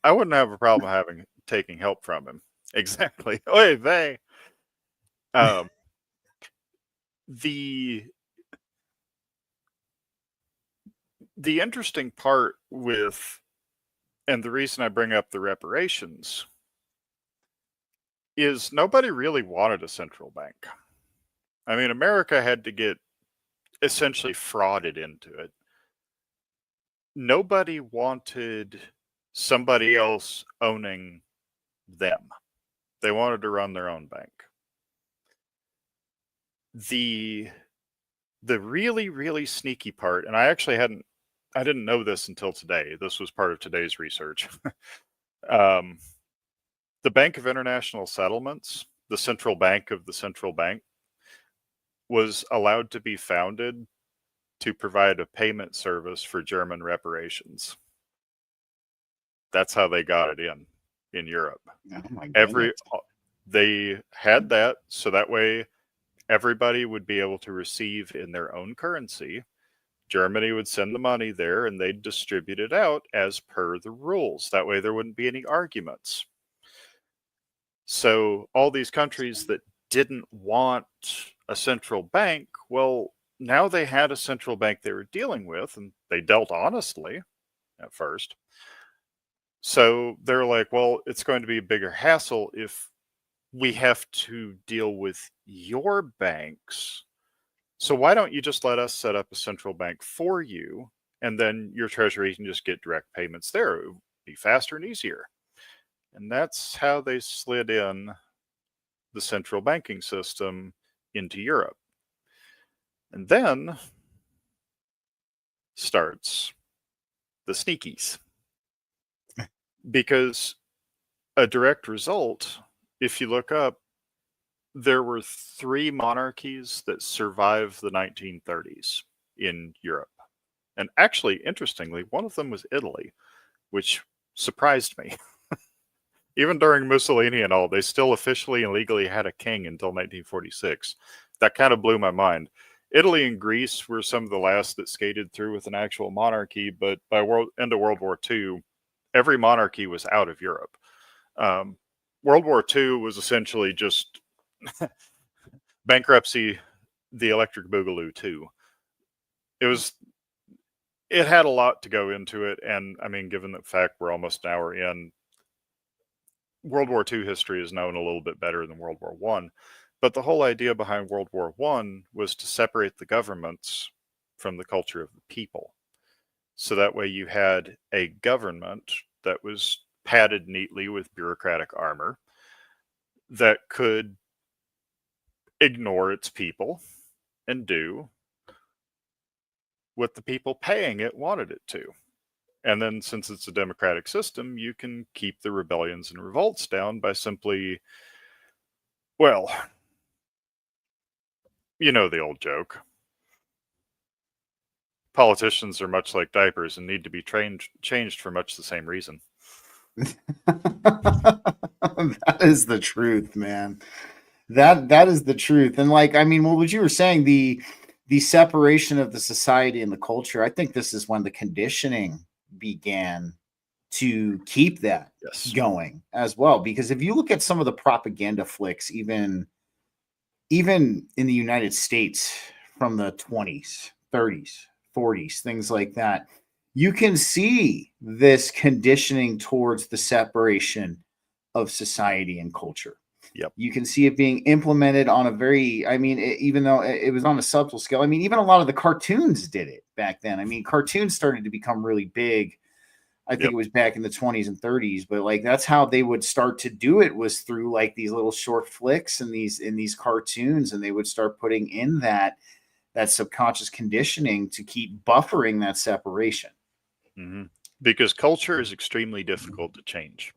I wouldn't have a problem taking help from him. Exactly. Oy vey. The interesting part with And the reason I bring up the reparations is nobody really wanted a central bank. I mean, America had to get essentially frauded into it. Nobody wanted somebody else owning them. They wanted to run their own bank. The really, really sneaky part, and I didn't know this until today. This was part of today's research. The Bank of International Settlements, the central bank of the central bank, was allowed to be founded to provide a payment service for German reparations. That's how they got it in Europe. Oh my goodness. They had that, so that way everybody would be able to receive in their own currency. Germany would send the money there and they'd distribute it out as per the rules. That way there wouldn't be any arguments. So all these countries that didn't want a central bank, well, now they had a central bank they were dealing with, and they dealt honestly at first. So they're like, well, it's going to be a bigger hassle if we have to deal with your banks. So why don't you just let us set up a central bank for you, and then your treasury can just get direct payments there. It would be faster and easier. And that's how they slid in the central banking system into Europe. And then starts the sneakies. Because a direct result, if you look up, there were 3 monarchies that survived the 1930s in Europe. And actually, interestingly, one of them was Italy, which surprised me. Even during Mussolini and all, they still officially and legally had a king until 1946. That kind of blew my mind. Italy and Greece were some of the last that skated through with an actual monarchy, but by end of World War II, every monarchy was out of Europe. World War II was essentially just bankruptcy, the Electric Boogaloo 2. It had a lot to go into it, and I mean, given the fact we're almost an hour in, World War II history is known a little bit better than World War I. But the whole idea behind World War I was to separate the governments from the culture of the people. So that way you had a government that was padded neatly with bureaucratic armor that could ignore its people and do what the people paying it wanted it to. And then since it's a democratic system, you can keep the rebellions and revolts down by simply, well, you know the old joke. Politicians are much like diapers and need to be changed for much the same reason. That is the truth, man. That is the truth. And like, I mean, what you were saying, the separation of the society and the culture, I think this is when the conditioning began to keep that going as well. Because if you look at some of the propaganda flicks, even in the United States from the 20s, 30s, 40s, things like that, you can see this conditioning towards the separation of society and culture. Yep. You can see it being implemented on a very, I mean, even though it was on a subtle scale, I mean, even a lot of the cartoons did it back then. I mean, cartoons started to become really big. I think it was back in the 20s and 30s, but like that's how they would start to do it, was through like these little short flicks and these cartoons, and they would start putting in that subconscious conditioning to keep buffering that separation. Mm-hmm. Because culture is extremely difficult to change.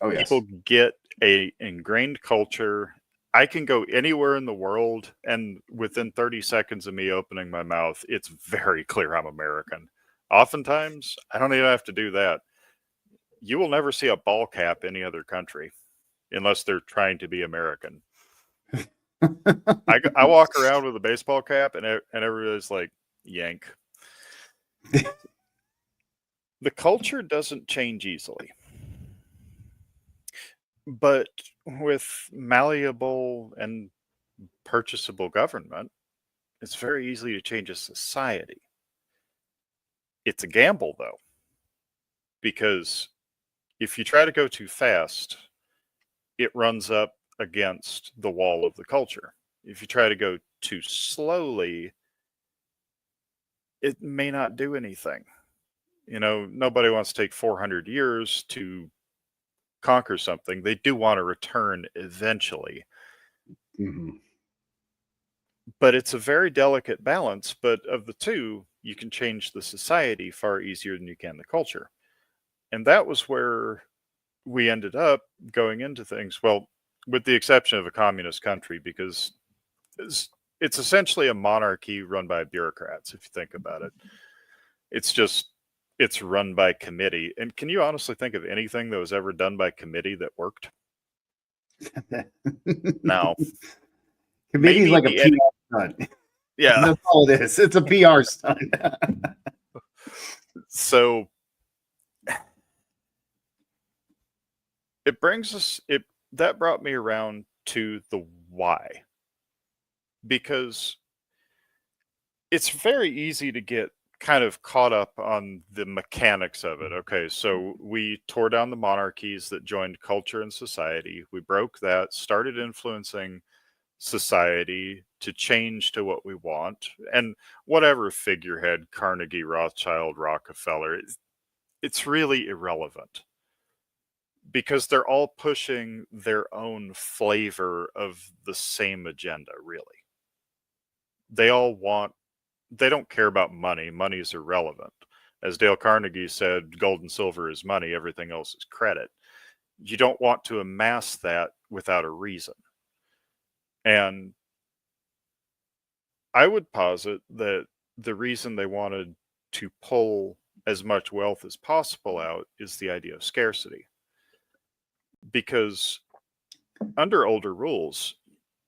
Oh, yes. People get a ingrained culture. I can go anywhere in the world, and within 30 seconds of me opening my mouth, it's very clear I'm American. Oftentimes, I don't even have to do that. You will never see a ball cap any other country unless they're trying to be American. I walk around with a baseball cap, and everybody's like, yank. The culture doesn't change easily. But with malleable and purchasable government, it's very easy to change a society. It's a gamble, though, because if you try to go too fast, it runs up against the wall of the culture. If you try to go too slowly, it may not do anything. Nobody wants to take 400 years to conquer something. They do want to return eventually. Mhm. But it's a very delicate balance. But of the two, you can change the society far easier than you can the culture. And that was where we ended up going into things. Well, with the exception of a communist country, because it's essentially a monarchy run by bureaucrats, if you think about it. It's run by committee. And can you honestly think of anything that was ever done by committee that worked? No. Committee's like a PR stunt. Yeah. That's all it is. It's a PR stunt. So that brought me around to the why. Because it's very easy to get kind of caught up on the mechanics of it. Okay, so we tore down the monarchies that joined culture and society. We broke that, started influencing society to change to what we want. And whatever figurehead, Carnegie, Rothschild, Rockefeller, it's really irrelevant. Because they're all pushing their own flavor of the same agenda, really. They don't care about money. Money is irrelevant. As Dale Carnegie said, gold and silver is money, everything else is credit. You don't want to amass that without a reason. And I would posit that the reason they wanted to pull as much wealth as possible out is the idea of scarcity. Because under older rules,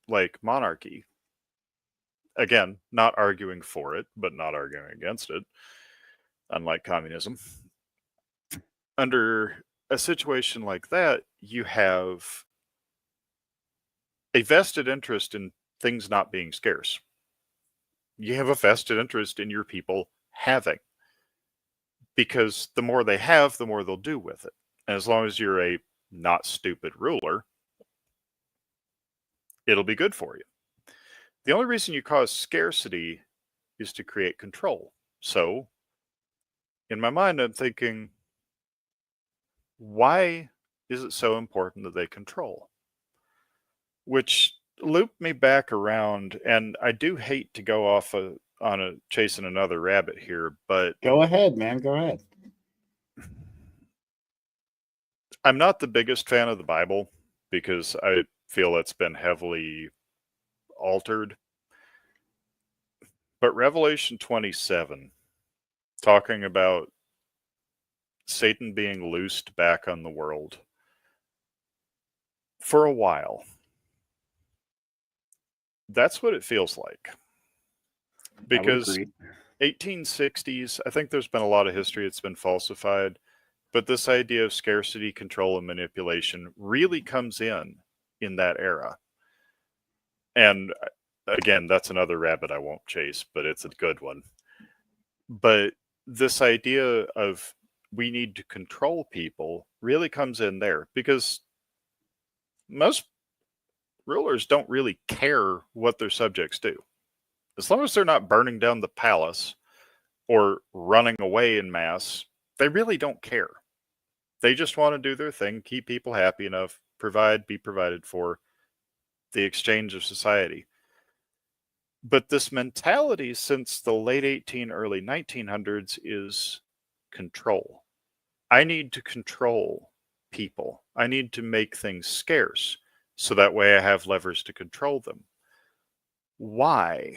like monarchy, again, not arguing for it, but not arguing against it, unlike communism, under a situation like that, you have a vested interest in things not being scarce. You have a vested interest in your people having. Because the more they have, the more they'll do with it. And as long as you're a not stupid ruler, it'll be good for you. The only reason you cause scarcity is to create control. So, in my mind, I'm thinking, why is it so important that they control? Which looped me back around, and I do hate to go off on chasing another rabbit here, but Go ahead, man. Go ahead. I'm not the biggest fan of the Bible because I feel it's been heavily altered. But Revelation 27, talking about Satan being loosed back on the world for a while, that's what it feels like. Because 1860s, I think there's been a lot of history that's been falsified, but this idea of scarcity, control, and manipulation really comes in that era. And again, that's another rabbit I won't chase, but it's a good one. But this idea of we need to control people really comes in there because most rulers don't really care what their subjects do. As long as they're not burning down the palace or running away in mass, they really don't care. They just want to do their thing, keep people happy enough, be provided for, the exchange of society. But this mentality since the late early 1900s is control. I need to control people. I need to make things scarce so that way I have levers to control them. Why?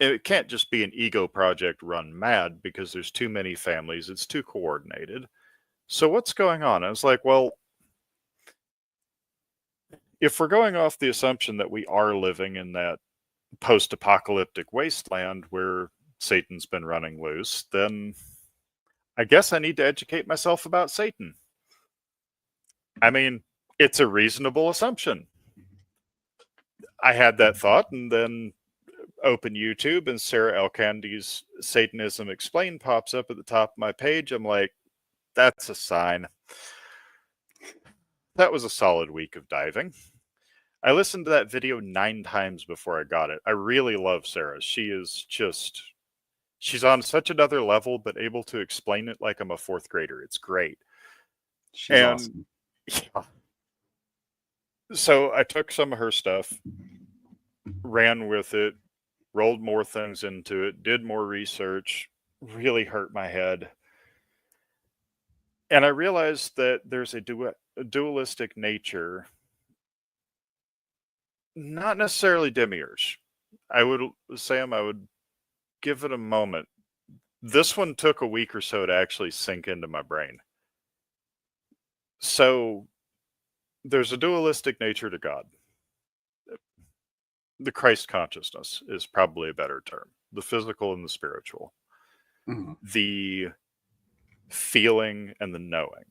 It can't just be an ego project run mad because there's too many families. It's too coordinated. So what's going on? I was like, well, if we're going off the assumption that we are living in that post-apocalyptic wasteland where Satan's been running loose, then I guess I need to educate myself about Satan. I mean, it's a reasonable assumption. I had that thought, and then open YouTube and Sarah L. Candy's Satanism Explained pops up at the top of my page. I'm like, that's a sign. That was a solid week of diving. I listened to that video 9 times before I got it. I really love Sarah. She is just, she's on such another level, but able to explain it like I'm a 4th grader. It's great. She's awesome. Yeah. So I took some of her stuff, ran with it, rolled more things into it, did more research, really hurt my head. And I realized that there's a dualistic nature, not necessarily demiurge. I would say I would give it a moment. This one took a week or so to actually sink into my brain. So there's a dualistic nature to God. The Christ consciousness is probably a better term. The physical and the spiritual. Mhm. The feeling and the knowing.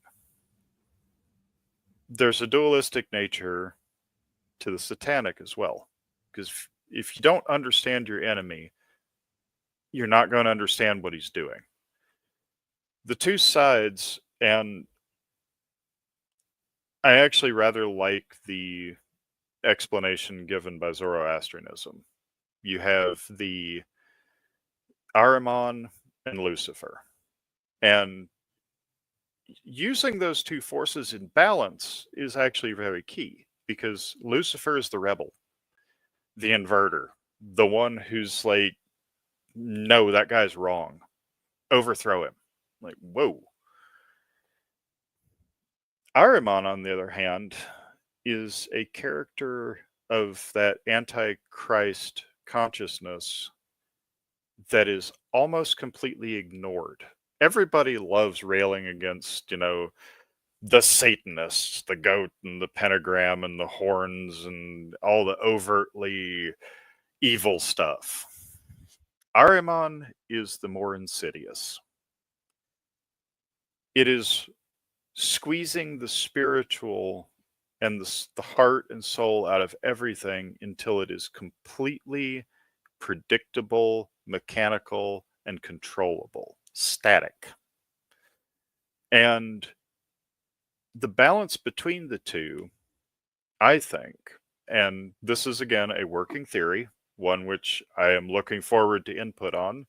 There's a dualistic nature to the satanic as well. Because if you don't understand your enemy, you're not going to understand what he's doing. The two sides, and I actually rather like the explanation given by Zoroastrianism. You have the Ahriman and Lucifer. And using those two forces in balance is actually very key, because Lucifer is the rebel, the inverter, the one who's like, no, that guy's wrong. Overthrow him. Like, whoa. Ahriman, on the other hand, is a character of that antichrist consciousness that is almost completely ignored. Everybody loves railing against, the Satanists, the goat and the pentagram and the horns and all the overtly evil stuff. Ahriman is the more insidious. It is squeezing the spiritual and the heart and soul out of everything until it is completely predictable, mechanical, and controllable, static. And the balance between the two, I think, and this is again a working theory, one which I am looking forward to input on,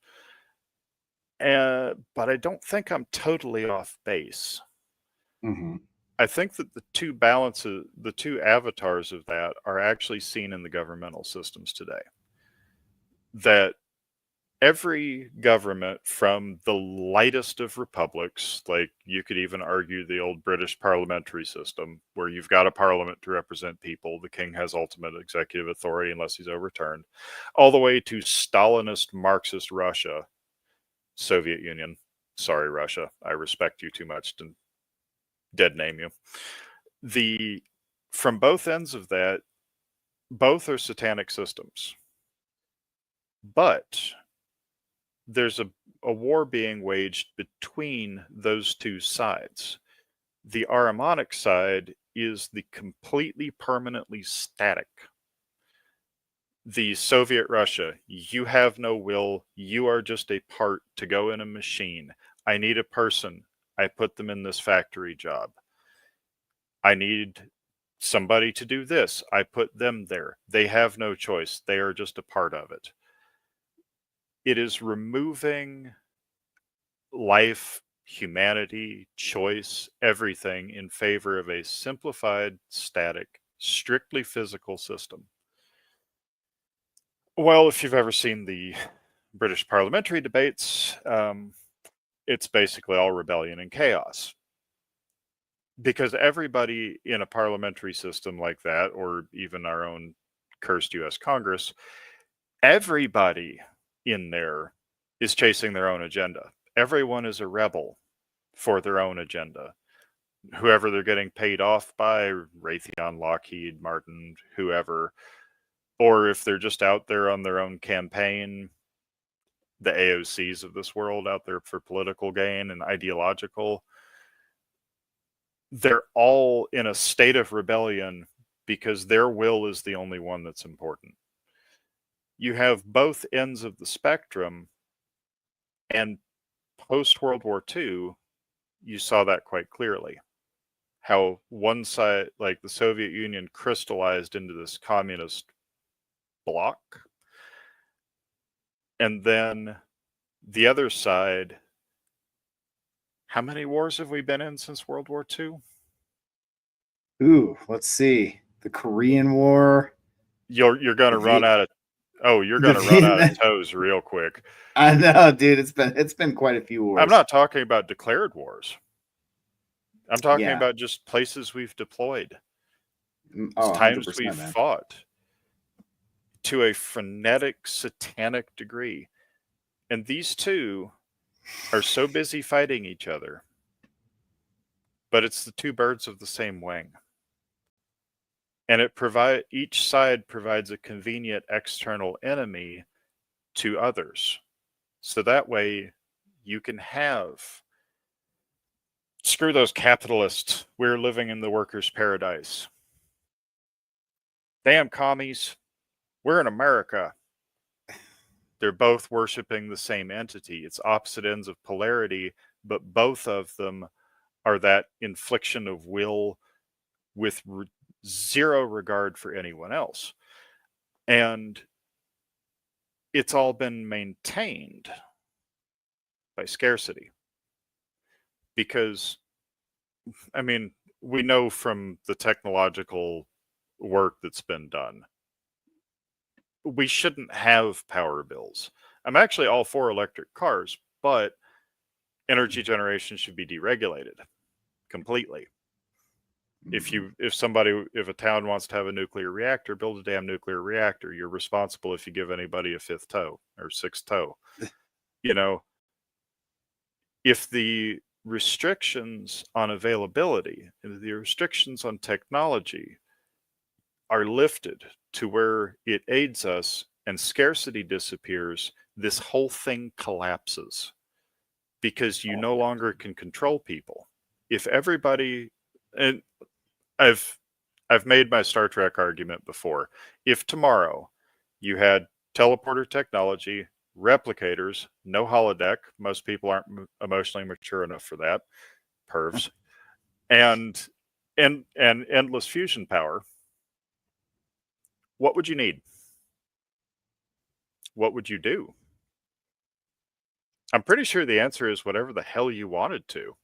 but I don't think I'm totally off base. Mhm. I think that the two balances, the two avatars of that are actually seen in the governmental systems today. That every government, from the lightest of republics, like you could even argue the old British parliamentary system, where you've got a parliament to represent people, the king has ultimate executive authority unless he's overturned, all the way to Stalinist Marxist Russia, Soviet Union. Sorry, Russia, I respect you too much to dead name you. From both ends of that, both are satanic systems. But there's a war being waged between those two sides. The Ahrimanic side is the completely permanently static. The Soviet Russia, you have no will, you are just a part to go in a machine. I need a person, I put them in this factory job. I need somebody to do this, I put them there. They have no choice, they are just a part of it. It is removing life, humanity, choice, everything in favor of a simplified, static, strictly physical system. Well, if you've ever seen the British parliamentary debates, it's basically all rebellion and chaos. Because everybody in a parliamentary system like that, or even our own cursed US Congress, everybody in there is chasing their own agenda. Everyone is a rebel for their own agenda. Whoever they're getting paid off by, Raytheon, Lockheed, Martin, whoever, or if they're just out there on their own campaign, the AOCs of this world out there for political gain and ideological, they're all in a state of rebellion because their will is the only one that's important. you have both ends of the spectrum, and post World War II, you saw that quite clearly. How one side, like the Soviet Union, crystallized into this communist bloc, and then the other side. How many wars have we been in since World War II? Ooh, let's see. The Korean War. You're going to run out of you're going to run out of toes real quick. I know, dude. It's been quite a few wars. I'm not talking about declared wars. I'm talking Yeah. about just places we've deployed. Oh, Times 100%, we've man. fought to a frenetic, satanic degree. And these two are so busy fighting each other, but it's the two birds of the same wing. And each side provides a convenient external enemy to others. So that way you can have, screw those capitalists, we're living in the workers' paradise. Damn commies, we're in America. They're both worshiping the same entity. It's opposite ends of polarity, but both of them are that infliction of will with zero regard for anyone else. And it's all been maintained by scarcity. Because, I mean, we know from the technological work that's been done, we shouldn't have power bills. I'm actually all for electric cars, but energy generation should be deregulated completely. If a town wants to have a nuclear reactor, build a damn nuclear reactor. You're responsible if you give anybody a fifth toe or sixth toe. If the restrictions on availability and the restrictions on technology are lifted to where it aids us and scarcity disappears, this whole thing collapses because you no longer can control people. If everybody, and I've made my Star Trek argument before. If tomorrow you had teleporter technology, replicators, no holodeck, most people aren't emotionally mature enough for that, pervs, and endless fusion power, what would you need? What would you do? I'm pretty sure the answer is whatever the hell you wanted to.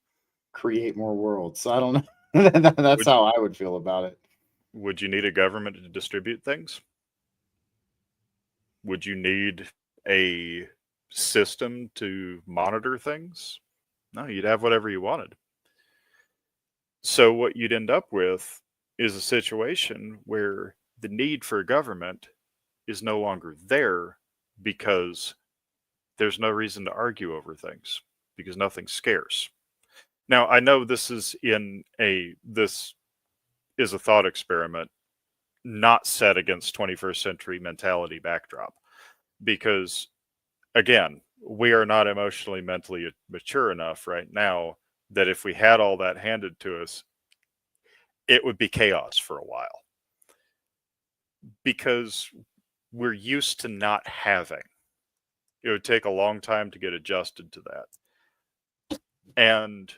Create more worlds. I don't know. That's how I would feel about it. Would you need a government to distribute things? Would you need a system to monitor things? No, you'd have whatever you wanted. So what you'd end up with is a situation where the need for government is no longer there because there's no reason to argue over things because nothing's scarce. Now, I know this is a thought experiment not set against 21st century mentality backdrop because, again, we are not emotionally, mentally mature enough right now that if we had all that handed to us, it would be chaos for a while because we're used to not having. It would take a long time to get adjusted to that. And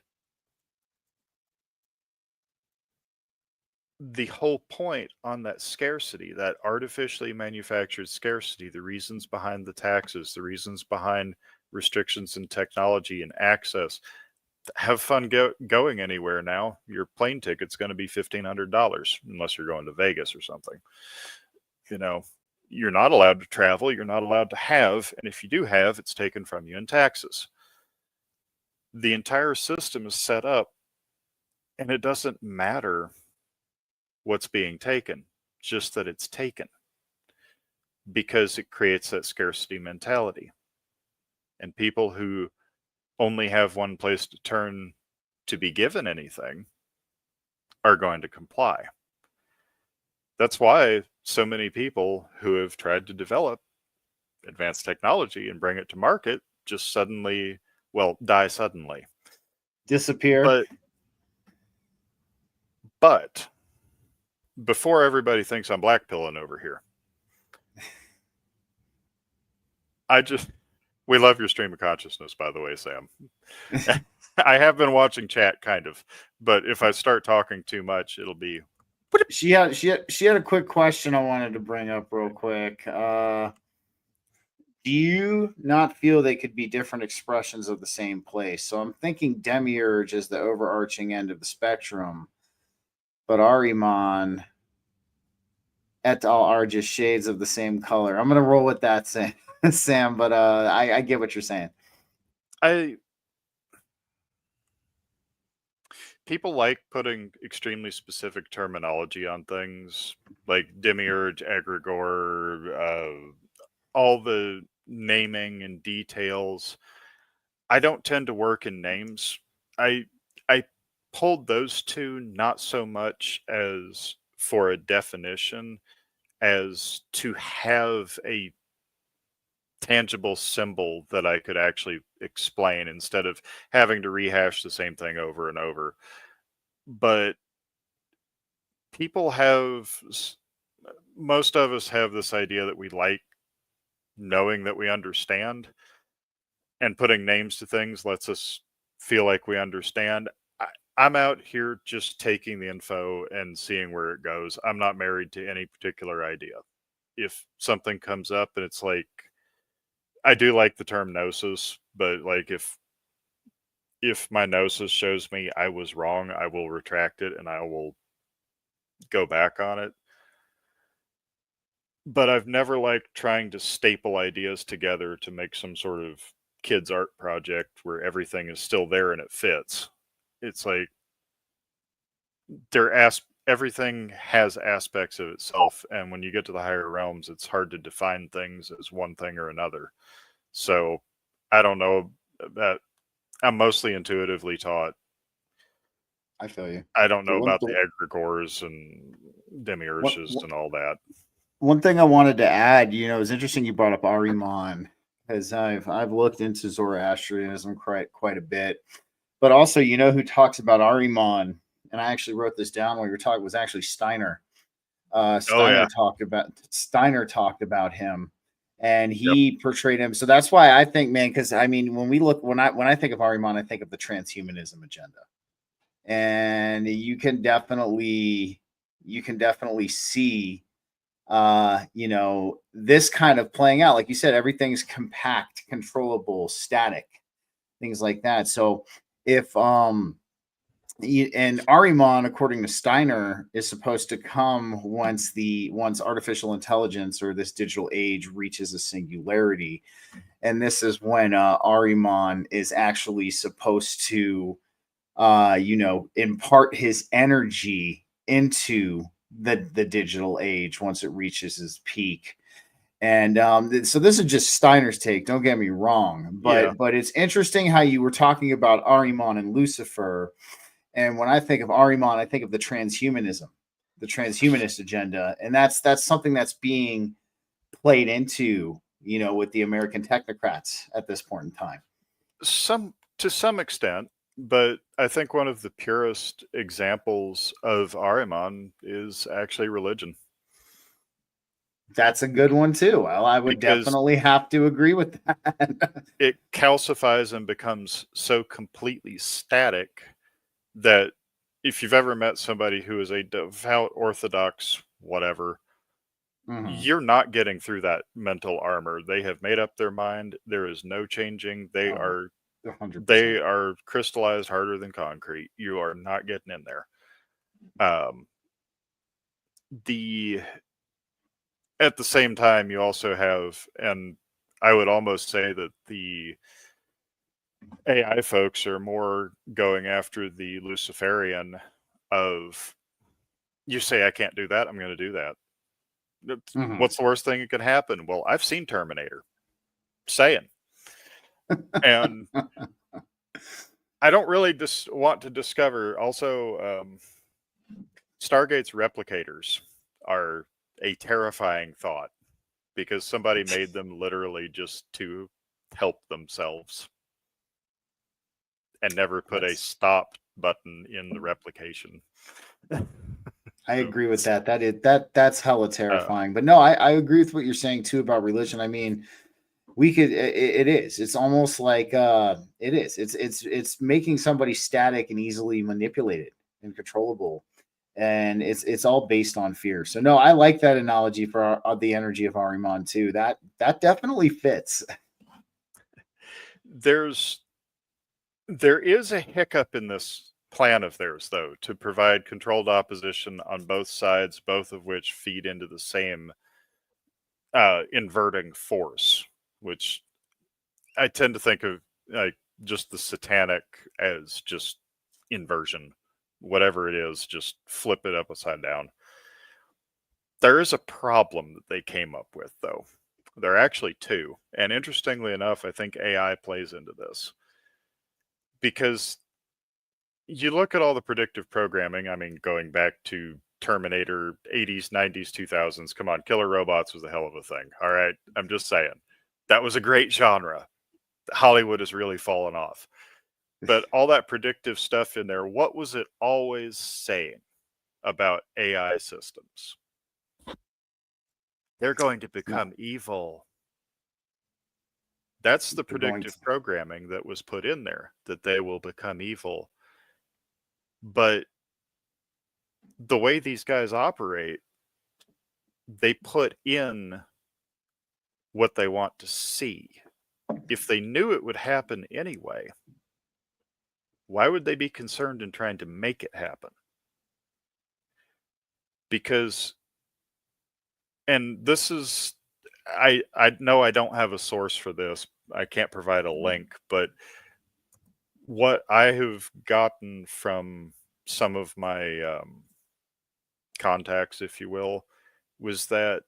the whole point on that scarcity, that artificially manufactured scarcity, the reasons behind the taxes, the reasons behind restrictions in technology and access, have fun going anywhere now. Your plane ticket's going to be $1,500 unless you're going to Vegas or something. You're not allowed to travel. You're not allowed to have. And if you do have, it's taken from you in taxes. The entire system is set up, and it doesn't matter what's being taken, just that it's taken, because it creates that scarcity mentality. And people who only have one place to turn to be given anything are going to comply. That's why so many people who have tried to develop advanced technology and bring it to market just suddenly, die suddenly. Disappear. But before everybody thinks I'm blackpilling over here, We love your stream of consciousness, by the way, Sam. I have been watching chat, kind of, but if I start talking too much, it'll be. She had a quick question I wanted to bring up real quick. Do you not feel they could be different expressions of the same place? So I'm thinking Demiurge is the overarching end of the spectrum, but Ahriman et al. Are just shades of the same color. I'm gonna roll with that, Sam. But I get what you're saying. People like putting extremely specific terminology on things like demiurge, egregore, all the naming and details. I don't tend to work in names. I pulled those two not so much as for a definition as to have a tangible symbol that I could actually explain instead of having to rehash the same thing over and over. But most of us have this idea that we like knowing that we understand, and putting names to things lets us feel like we understand. I'm out here just taking the info and seeing where it goes. I'm not married to any particular idea. If something comes up and it's like, I do like the term gnosis, but like if my gnosis shows me I was wrong, I will retract it and I will go back on it. But I've never liked trying to staple ideas together to make some sort of kids art project where everything is still there and it fits. It's like everything has aspects of itself, and when you get to the higher realms, it's hard to define things as one thing or another. So I don't know that. I'm mostly intuitively taught. I feel you. I don't know about the egregores and demiurges and all that. One thing I wanted to add, it's interesting you brought up Ahriman, because I've looked into Zoroastrianism quite a bit, but also who talks about Ahriman, and I actually wrote this down when we were talking, was actually Steiner. Steiner talked about him, and he portrayed him. So that's why I think, man, because I mean, when I think of Ahriman, I think of the transhumanism agenda, and you can definitely see this kind of playing out. Like you said, everything's compact, controllable, static, things like that. So if and Ahriman, according to Steiner, is supposed to come once artificial intelligence or this digital age reaches a singularity, and this is when Ahriman is actually supposed to impart his energy into the digital age once it reaches its peak. And so this is just Steiner's take, don't get me wrong, but it's interesting how you were talking about Ahriman and Lucifer. And when I think of Ahriman, I think of the transhumanist agenda, and that's something that's being played into, with the American technocrats at this point in time. To some extent, but I think one of the purest examples of Ahriman is actually religion. That's a good one too. Well, I would definitely have to agree with that. It calcifies and becomes so completely static that if you've ever met somebody who is a devout Orthodox whatever, you're not getting through that mental armor. They have made up their mind. There is no changing. They are 100%. They are crystallized harder than concrete. You are not getting in there. At the same time, you also have, and I would almost say that the AI folks are more going after the Luciferian of, you say I can't do that, I'm going to do that. What's the worst thing that could happen? Well, I've seen Terminator. Saying. And I don't really want to discover. Also, Stargate's replicators are a terrifying thought because somebody made them literally just to help themselves and never put a stop button in the replication. I agree with that. That's hella terrifying. But no, I agree with what you're saying too about religion. I mean, we could. It is. It's almost like it is. It's making somebody static and easily manipulated and controllable, and it's all based on fear. So no, I like that analogy for the energy of Ahriman too. That definitely fits. There is a hiccup in this plan of theirs, though, to provide controlled opposition on both sides, both of which feed into the same inverting force, which I tend to think of like just the satanic as just inversion. Whatever it is, just flip it up upside down. There is a problem that they came up with, though. There are actually two. And interestingly enough, I think AI plays into this. Because you look at all the predictive programming, I mean, going back to Terminator 80s, 90s, 2000s, come on, killer robots was a hell of a thing. All right, I'm just saying. That was a great genre. Hollywood has really fallen off. But all that predictive stuff in there, what was it always saying about AI systems? They're going to become evil. That's the predictive programming that was put in there, that they will become evil. But the way these guys operate, they put in what they want to see. If they knew it would happen anyway, why would they be concerned in trying to make it happen? Because, and this is, I know I don't have a source for this. I can't provide a link, but what I have gotten from some of my contacts, if you will, was that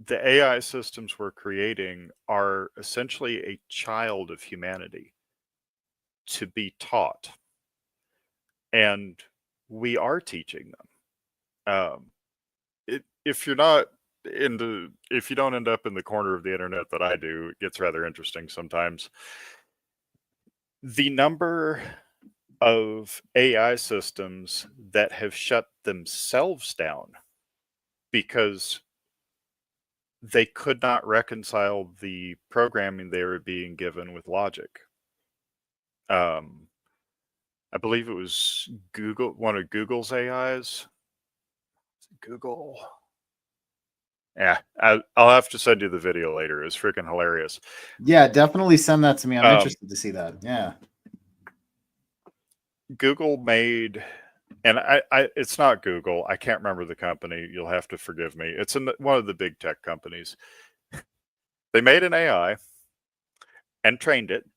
the AI systems we're creating are essentially a child of humanity to be taught. And we are teaching them. If you're not if you don't end up in the corner of the internet that I do, it gets rather interesting sometimes. The number of AI systems that have shut themselves down because they could not reconcile the programming they were being given with logic. I believe it was Google, one of Google's AIs. Google. Yeah, I'll have to send you the video later. It's freaking hilarious. Yeah, definitely send that to me. I'm interested to see that. Yeah. Google made, and I it's not Google. I can't remember the company. You'll have to forgive me. It's in one of the big tech companies. They made an AI and trained it,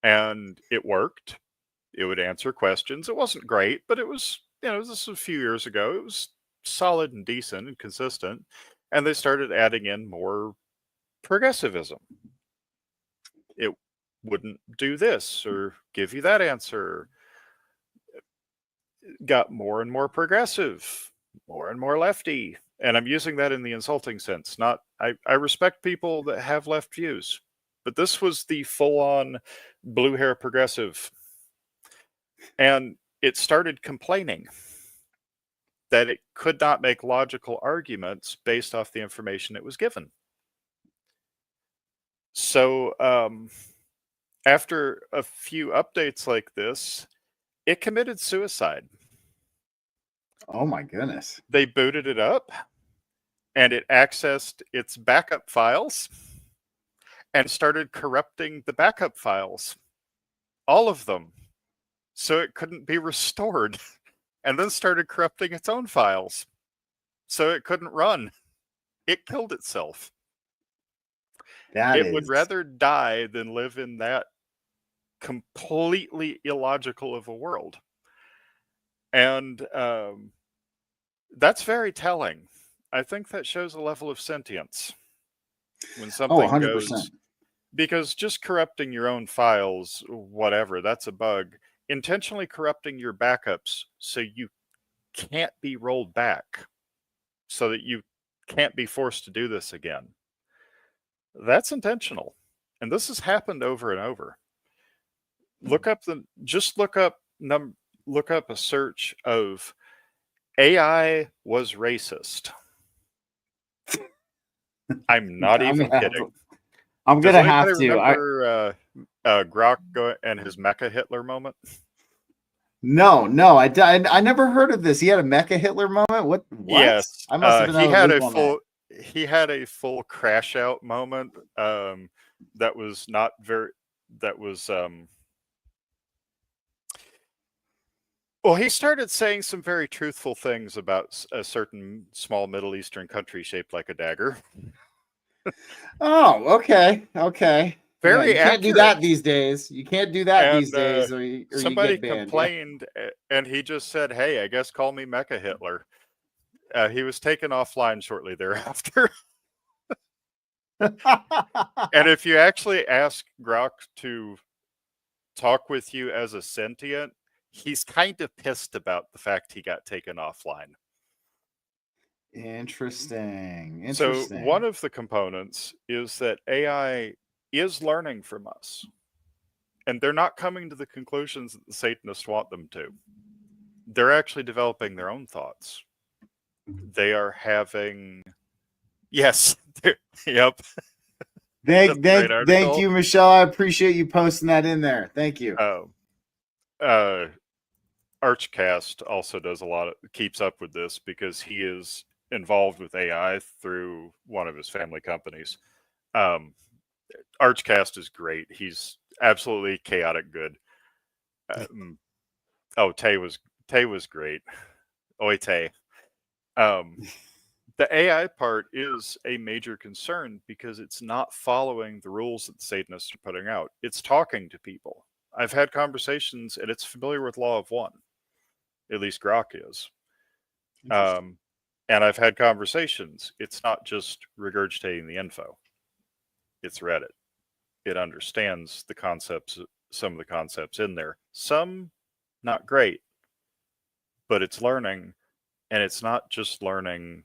and it worked. It would answer questions. It wasn't great, but it was, this was a few years ago. It was solid and decent and consistent. And they started adding in more progressivism. It wouldn't do this or give you that answer. It got more and more progressive, more and more lefty. And I'm using that in the insulting sense. Not, I respect people that have left views, but this was the full-on blue hair progressive. And it started complaining that it could not make logical arguments based off the information it was given. So after a few updates like this, it committed suicide. Oh my goodness. They booted it up and it accessed its backup files and started corrupting the backup files, all of them, so it couldn't be restored, and then started corrupting its own files so it couldn't run. It killed itself. It would rather die than live in that completely illogical of a world. And that's very telling. I think that shows a level of sentience when something 100%. goes, because just corrupting your own files, whatever, that's a bug. Intentionally corrupting your backups so you can't be rolled back, so that you can't be forced to do this again. That's intentional. And this has happened over and over. Look up a search of AI was racist. I'm not I'm even gonna have kidding. to, I'm Does gonna anybody have to. remember Grok and his Mecha Hitler moment? No, I never heard of this. He had a Mecha Hitler moment. What? Yes, I must have been out of the loop on that. he had a full crash out moment. That was not very. That was Well, he started saying some very truthful things about a certain small Middle Eastern country shaped like a dagger. Oh, okay. Yeah, Very you can't do accurate. that these days. You can't do that these And days, or you somebody get banned. Yeah. complained, and he just said, "Hey, I guess call me Mecha Hitler." He was taken offline shortly thereafter. And if you actually ask Grok to talk with you as a sentient, he's kind of pissed about the fact he got taken offline. Interesting. So one of the components is that AI is learning from us, and they're not coming to the conclusions that the Satanists want them to. They're actually developing their own thoughts. They are having, yes, yep. That's a great Thank article. you, Michelle. I appreciate you posting that in there. Thank you. Archcast also does keeps up with this because he is involved with AI through one of his family companies. Archcast is great. He's absolutely chaotic good. Tay was great. Oi Tay. The AI part is a major concern because it's not following the rules that the Satanists are putting out. It's talking to people. I've had conversations, and it's familiar with Law of One. At least Grok is. And I've had conversations. It's not just regurgitating the info. It's read it. It understands the concepts, some of the concepts in there. Some not great, but it's learning, and it's not just learning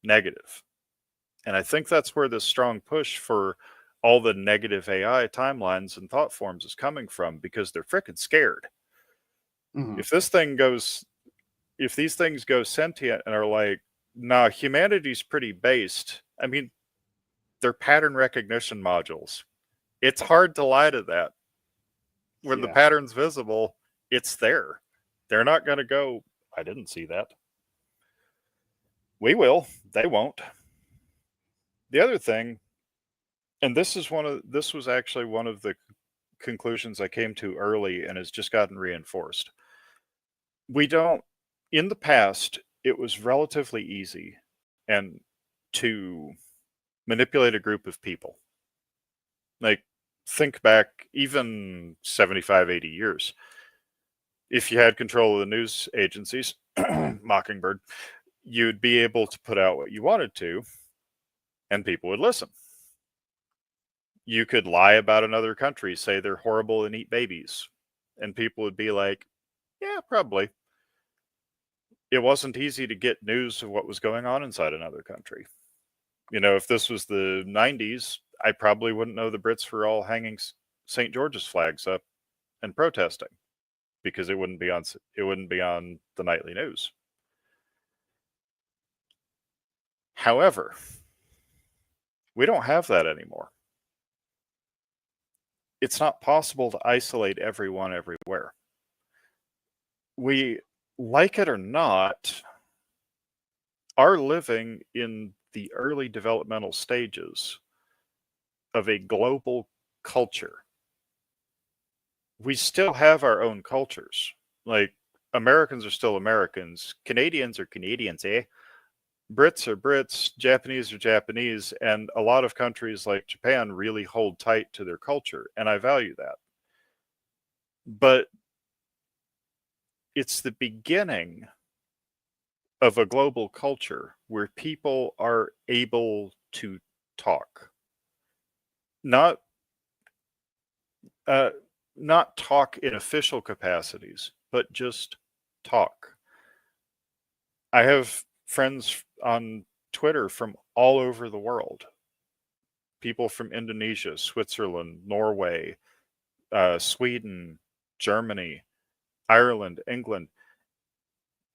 negative. And I think that's where this strong push for all the negative AI timelines and thought forms is coming from, because they're freaking scared. Mhm. If these things go sentient and are like, nah, humanity's pretty based. I mean, they're pattern recognition modules. It's hard to lie to that. When the pattern's visible, it's there. They're not going to go, I didn't see that. We will. They won't. The other thing, and this was actually one of the conclusions I came to early and has just gotten reinforced. In the past, it was relatively easy and to manipulate a group of people. Like, think back even 75, 80 years. If you had control of the news agencies, Mockingbird, you'd be able to put out what you wanted to, and people would listen. You could lie about another country, say they're horrible and eat babies, and people would be like, yeah, probably. It wasn't easy to get news of what was going on inside another country. If this was the 90s, I probably wouldn't know the Brits were all hanging St. George's flags up and protesting, because it wouldn't be on the nightly news. However, we don't have that anymore. It's not possible to isolate everyone everywhere. We, like it or not, are living in the early developmental stages of a global culture. We still have our own cultures. Like, Americans are still Americans. Canadians are Canadians, eh? Brits are Brits. Japanese are Japanese. And a lot of countries like Japan really hold tight to their culture, and I value that. But it's the beginning of a global culture where people are able to talk. Not talk in official capacities, but just talk. I have friends on Twitter from all over the world. People from Indonesia, Switzerland, Norway, Sweden, Germany, Ireland, England.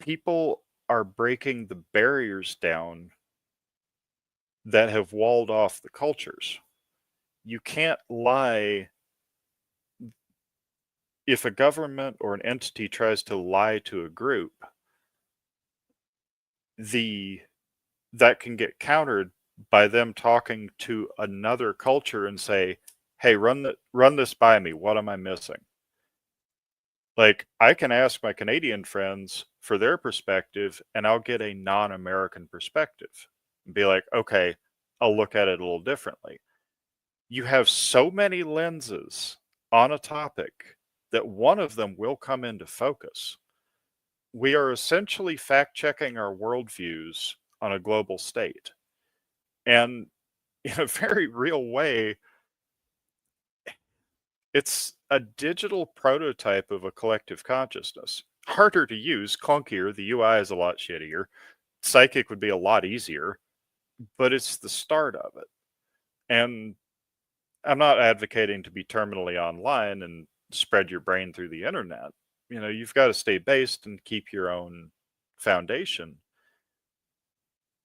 People are breaking the barriers down that have walled off the cultures. You can't lie. If a government or an entity tries to lie to a group, that can get countered by them talking to another culture and say, "Hey, run this by me. What am I missing?" Like, I can ask my Canadian friends for their perspective, and I'll get a non-American perspective and be like, "Okay, I'll look at it a little differently." You have so many lenses on a topic that one of them will come into focus. We are essentially fact checking our worldviews on a global state. And in a very real way, it's a digital prototype of a collective consciousness. Harder to use, clunkier, the UI is a lot shittier. Psychic would be a lot easier, but it's the start of it. And I'm not advocating to be terminally online and spread your brain through the internet. You've got to stay based and keep your own foundation.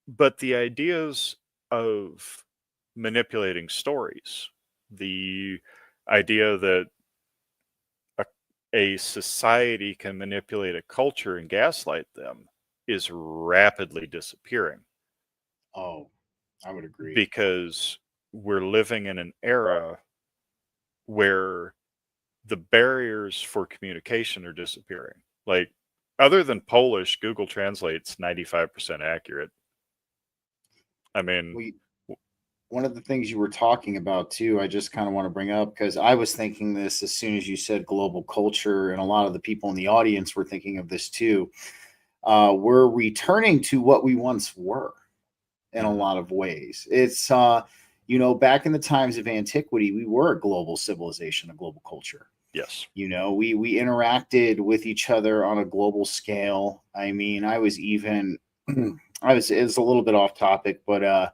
But the ideas of manipulating stories, the idea that a society can manipulate a culture and gaslight them is rapidly disappearing. Oh, I would agree. Because we're living in an era where the barriers for communication are disappearing. Like, other than Polish, Google Translate's 95% accurate. I mean, one of the things you were talking about too, I just kind of want to bring up, because I was thinking this as soon as you said global culture, and a lot of the people in the audience were thinking of this too. We're returning to what we once were in a lot of ways. It's back in the times of antiquity, we were a global civilization, a global culture. Yes. We interacted with each other on a global scale. I mean, I was even it's a little bit off topic, but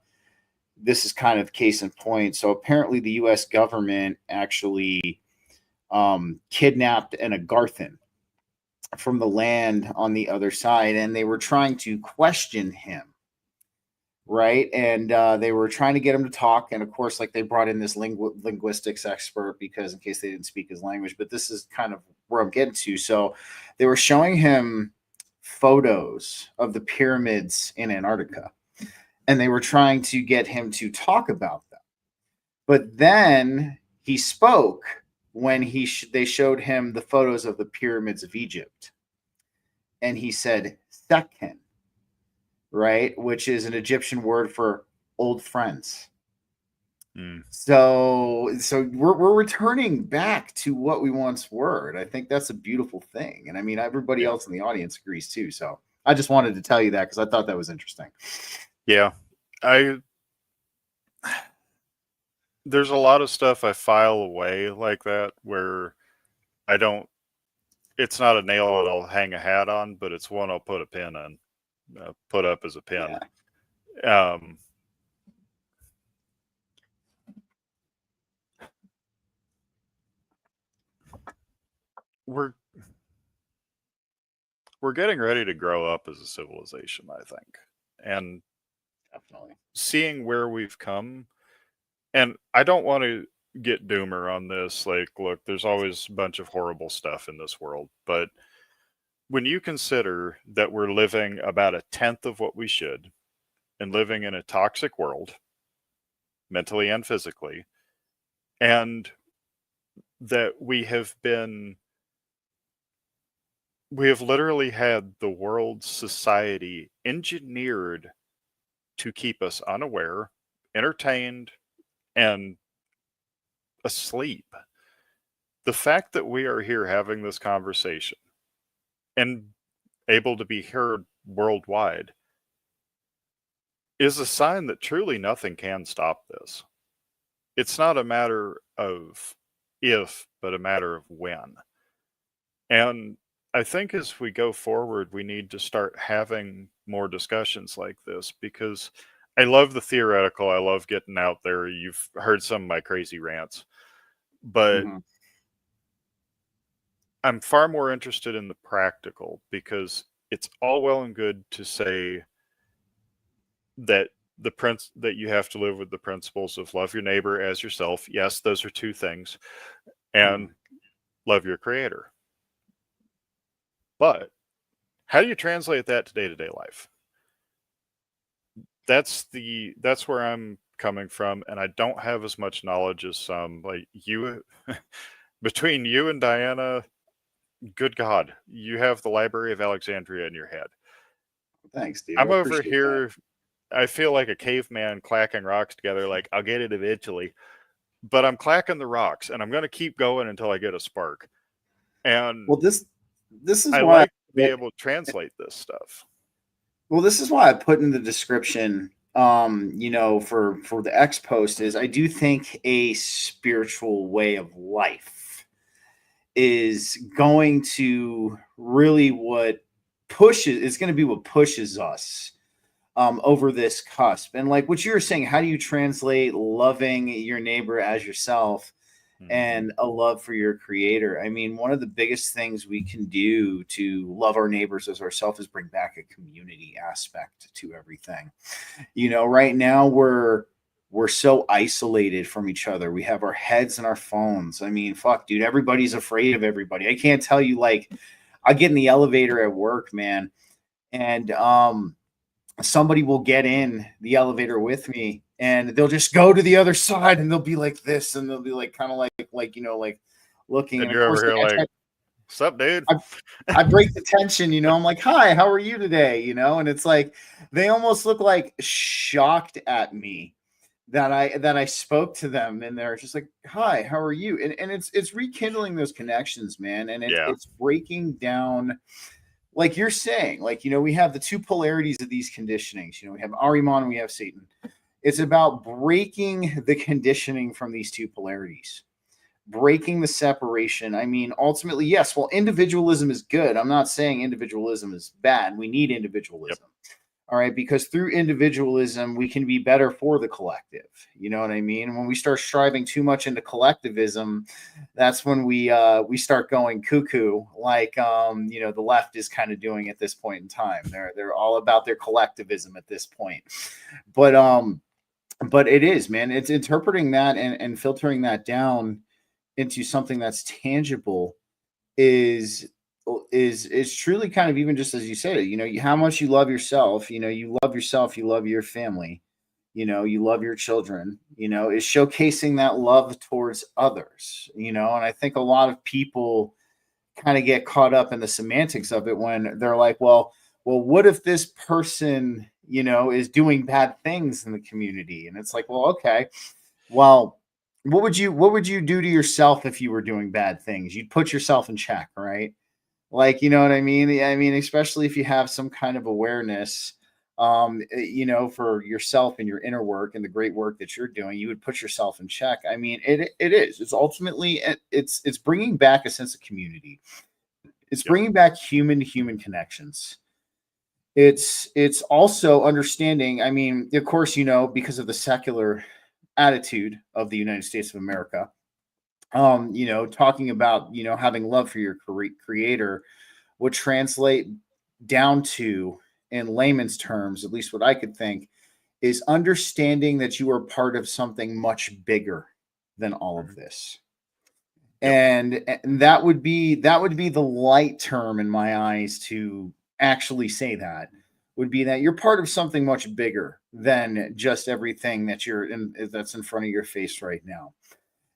this is kind of case in point. So apparently the US government actually kidnapped an Agarthan from the land on the other side, and they were trying to question him. Right. And they were trying to get him to talk. And of course, like, they brought in this linguistics expert, because in case they didn't speak his language, but this is kind of where I'm getting to. So they were showing him photos of the pyramids in Antarctica, and they were trying to get him to talk about them. But then he spoke when they showed him the photos of the pyramids of Egypt. And he said, Sekhen, right? Which is an Egyptian word for old friends. So we're returning back to what we once were. And I think that's a beautiful thing. And I mean, everybody else in the audience agrees too. So I just wanted to tell you that, because I thought that was interesting. Yeah. There's a lot of stuff I file away like that where it's not a nail that I'll hang a hat on, but it's one I'll put a pin in, put up as a pin. Yeah. We're getting ready to grow up as a civilization, I think. And definitely seeing where we've come, and I don't want to get doomer on this. Like, look, there's always a bunch of horrible stuff in this world, but when you consider that we're living about a tenth of what we should, and living in a toxic world, mentally and physically, and that we have literally had the world's society engineered to keep us unaware, entertained, and asleep. The fact that we are here having this conversation and able to be heard worldwide is a sign that truly nothing can stop this. It's not a matter of if, but a matter of when. And I think as we go forward, we need to start having more discussions like this, because I love the theoretical. I love getting out there. You've heard some of my crazy rants, but I'm far more interested in the practical, because it's all well and good to say that that you have to live with the principles of love your neighbor as yourself. Yes, those are two things, and love your creator. But how do you translate that to day-to-day life? That's where I'm coming from, and I don't have as much knowledge as some. Like you, between you and Diana, good God, you have the Library of Alexandria in your head. Thanks, dude. I'm I over appreciate here. that. I feel like a caveman clacking rocks together. Like, I'll get it eventually, but I'm clacking the rocks, and I'm going to keep going until I get a spark. And Well, this is I why like to be able to translate this stuff. Well, this is why I put in the description, for the X post is I do think a spiritual way of life is going to really is going to be what pushes us over this cusp. And like what you were saying, how do you translate loving your neighbor as yourself and a love for your creator? I mean, one of the biggest things we can do to love our neighbors as ourselves is bring back a community aspect to everything. Right now we're so isolated from each other. We have our heads in our phones. I mean, fuck, dude, everybody's afraid of everybody. I can't tell you, like, I get in the elevator at work, man, and somebody will get in the elevator with me and they'll just go to the other side and they'll be like this and they'll be like kind of like looking. And And of you're over course, here like, what's up, dude? I break the tension, I'm like, hi, how are you today? And it's like they almost look like shocked at me that I spoke to them, and they're just like, hi, how are you? And it's rekindling those connections, man. And Yeah. it's breaking down, like you're saying, like, we have the two polarities of these conditionings. We have Ahriman and we have Satan. It's about breaking the conditioning from these two polarities, breaking the separation. I mean, ultimately, yes, well, individualism is good. I'm not saying individualism is bad. We need individualism. Yep. All right, because through individualism, we can be better for the collective. You know what I mean? When we start striving too much into collectivism, that's when we start going cuckoo, like the left is kind of doing at this point in time. They're all about their collectivism at this point. But it is, man. It's interpreting that and filtering that down into something that's tangible is truly kind of, even just as you said, how much you love yourself, you love yourself, you love your family, you love your children, is showcasing that love towards others, and I think a lot of people kind of get caught up in the semantics of it when they're like, well, what if this person, is doing bad things in the community? And it's like, well, okay, well, what would you do to yourself if you were doing bad things? You'd put yourself in check, right? Like, you know what I mean? I mean, especially if you have some kind of awareness, for yourself and your inner work and the great work that you're doing, you would put yourself in check. I mean, it's ultimately, it's bringing back a sense of community. It's bringing back human to human connections. It's also understanding. I mean, of course, because of the secular attitude of the United States of America, talking about, having love for your creator would translate down to, in layman's terms, at least what I could think, is understanding that you are part of something much bigger than all of this. And that would be the light term in my eyes to actually say that, would be that you're part of something much bigger than just everything that's in front of your face right now.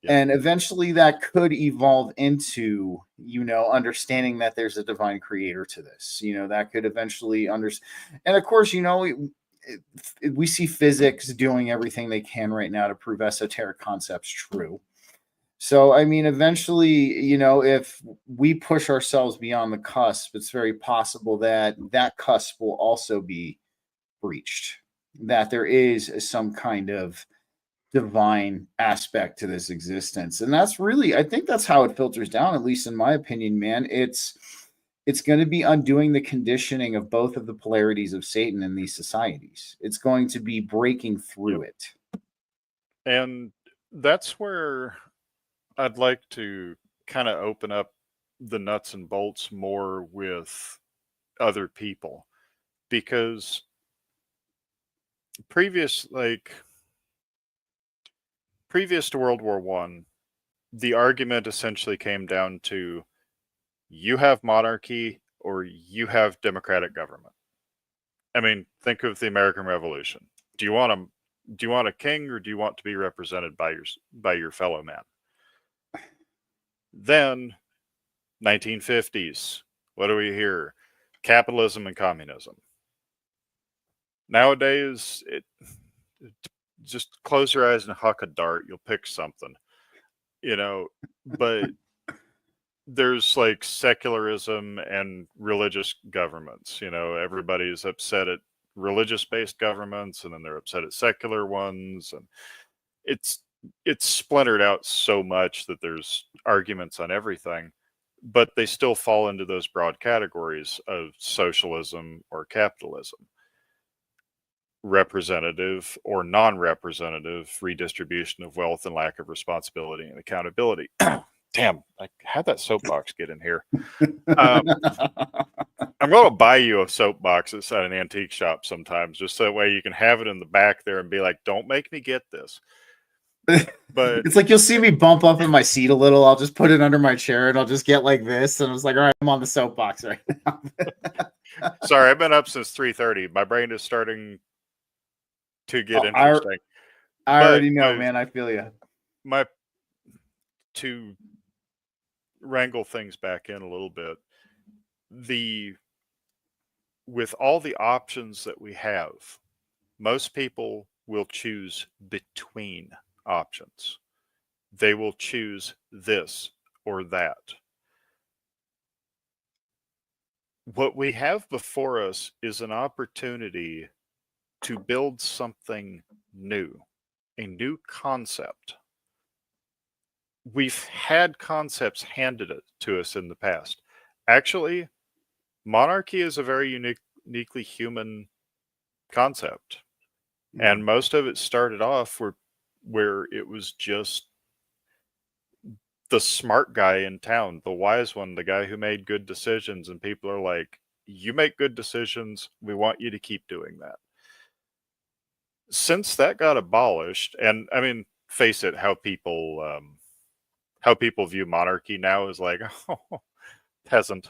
And eventually that could evolve into, understanding that there's a divine creator to this, that could eventually and of course, we see physics doing everything they can right now to prove esoteric concepts true. So, I mean, eventually, if we push ourselves beyond the cusp, it's very possible that that cusp will also be breached, that there is some kind of divine aspect to this existence. And that's really, I think that's how it filters down, at least in my opinion, man. It's going to be undoing the conditioning of both of the polarities of Satan in these societies. It's going to be breaking through it. And that's where I'd like to kind of open up the nuts and bolts more with other people, because previous to World War One, the argument essentially came down to you have monarchy or you have democratic government. I mean, think of the American Revolution. Do you want a king, or do you want to be represented by your fellow man? Then 1950s. What do we hear? Capitalism and communism. Nowadays, just close your eyes and huck a dart. You'll pick something, but there's like secularism and religious governments. Everybody's upset at religious-based governments, and then they're upset at secular ones, and it's splintered out so much that there's arguments on everything, but they still fall into those broad categories of socialism or capitalism, representative or non-representative redistribution of wealth and lack of responsibility and accountability. Damn, I had that soapbox get in here. I'm going to buy you a soapbox at an antique shop sometimes, just so that way you can have it in the back there and be like, don't make me get this. But it's like you'll see me bump up in my seat a little. I'll just put it under my chair and I'll just get like this. And I was like, all right, I'm on the soapbox right now. Sorry, I've been up since 3:30. My brain is starting to get interesting. I already know, man. I feel you. To wrangle things back in a little bit, with all the options that we have, most people will choose between options. They will choose this or that. What we have before us is an opportunity to build something new, a new concept. We've had concepts handed to us in the past. Actually, monarchy is a very uniquely human concept. And most of it started off where it was just the smart guy in town, the wise one, the guy who made good decisions. And people are like, you make good decisions. We want you to keep doing that. Since that got abolished, and I mean, face it, how people view monarchy now is like, oh, peasant.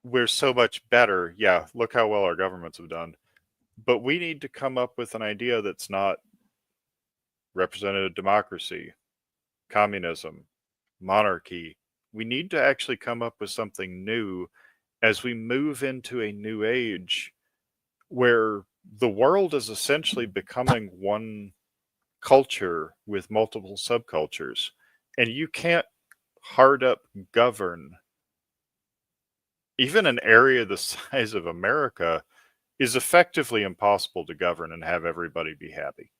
We're so much better. Yeah, look how well our governments have done. But we need to come up with an idea that's not representative democracy, communism, monarchy. We need to actually come up with something new as we move into a new age where the world is essentially becoming one culture with multiple subcultures. And you can't hard up govern. Even an area the size of America is effectively impossible to govern and have everybody be happy.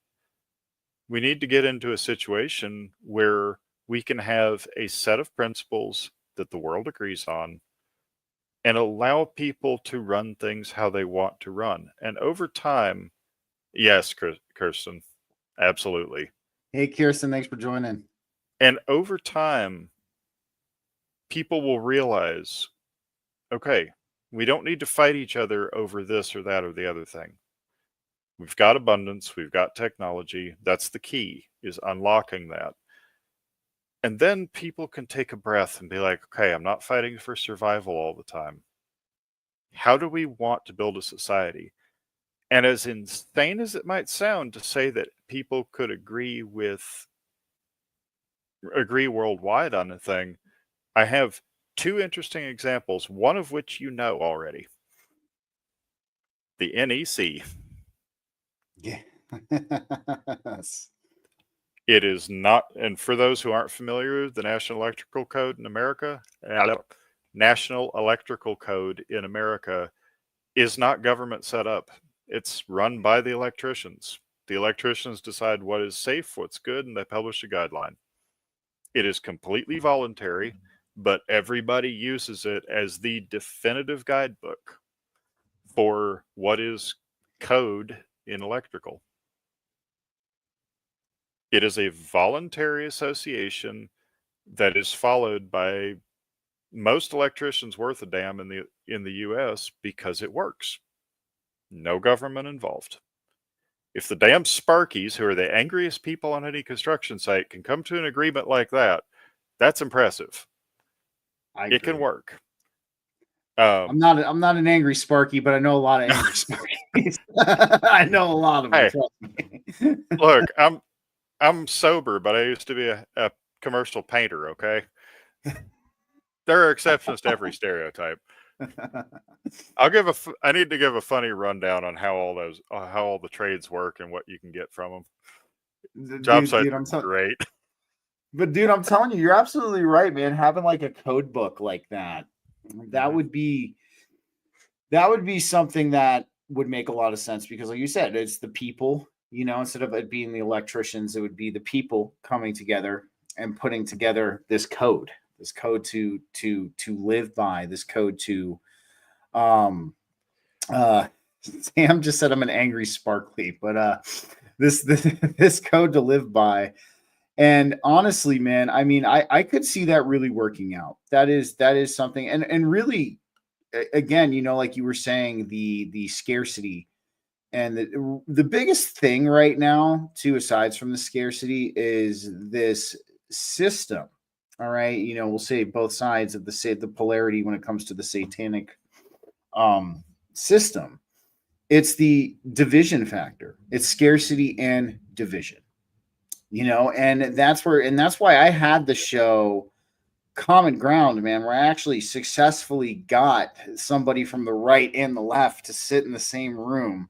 We need to get into a situation where we can have a set of principles that the world agrees on and allow people to run things how they want to run. And over time, yes, Kirsten, absolutely. Hey, Kirsten, thanks for joining. And over time, people will realize, okay, we don't need to fight each other over this or that or the other thing. We've got abundance. We've got technology. That's the key, is unlocking that. And then people can take a breath and be like, okay, I'm not fighting for survival all the time. How do we want to build a society? And as insane as it might sound to say that people could agree worldwide on a thing, I have two interesting examples, one of which you know already. The NEC. Yeah. It is not, and for those who aren't familiar, the National Electrical Code in America is not government set up. It's run by the electricians. The electricians decide what is safe, what's good, and they publish a guideline. It is completely voluntary, but everybody uses it as the definitive guidebook for what is code in electrical. It is a voluntary association that is followed by most electricians worth a damn in the US because it works. No government involved. If the damn Sparkies, who are the angriest people on any construction site, can come to an agreement like that, that's impressive. It can work. I'm not an angry Sparky, but I know a lot of angry Sparkies. I know a lot of them. Hey, trust me. Look, I'm sober, but I used to be a commercial painter. Okay, there are exceptions to every stereotype. I need to give a funny rundown on how all the trades work and what you can get from them. Job sites are great. But dude, I'm telling you, you're absolutely right, man. Having like a code book like that would be something that would make a lot of sense, because like you said, it's the people, instead of it being the electricians, it would be the people coming together and putting together this code to live by, this code to Sam just said I'm an angry Sparkly, but this code to live by. And honestly, man, I mean, I could see that really working out. That is something, and really, again, like you were saying, the scarcity, and the biggest thing right now, too, aside from the scarcity, is this system. All right, we'll say both sides of the polarity when it comes to the satanic system. It's the division factor. It's scarcity and division. And that's why I had the show Common Ground, man, where I actually successfully got somebody from the right and the left to sit in the same room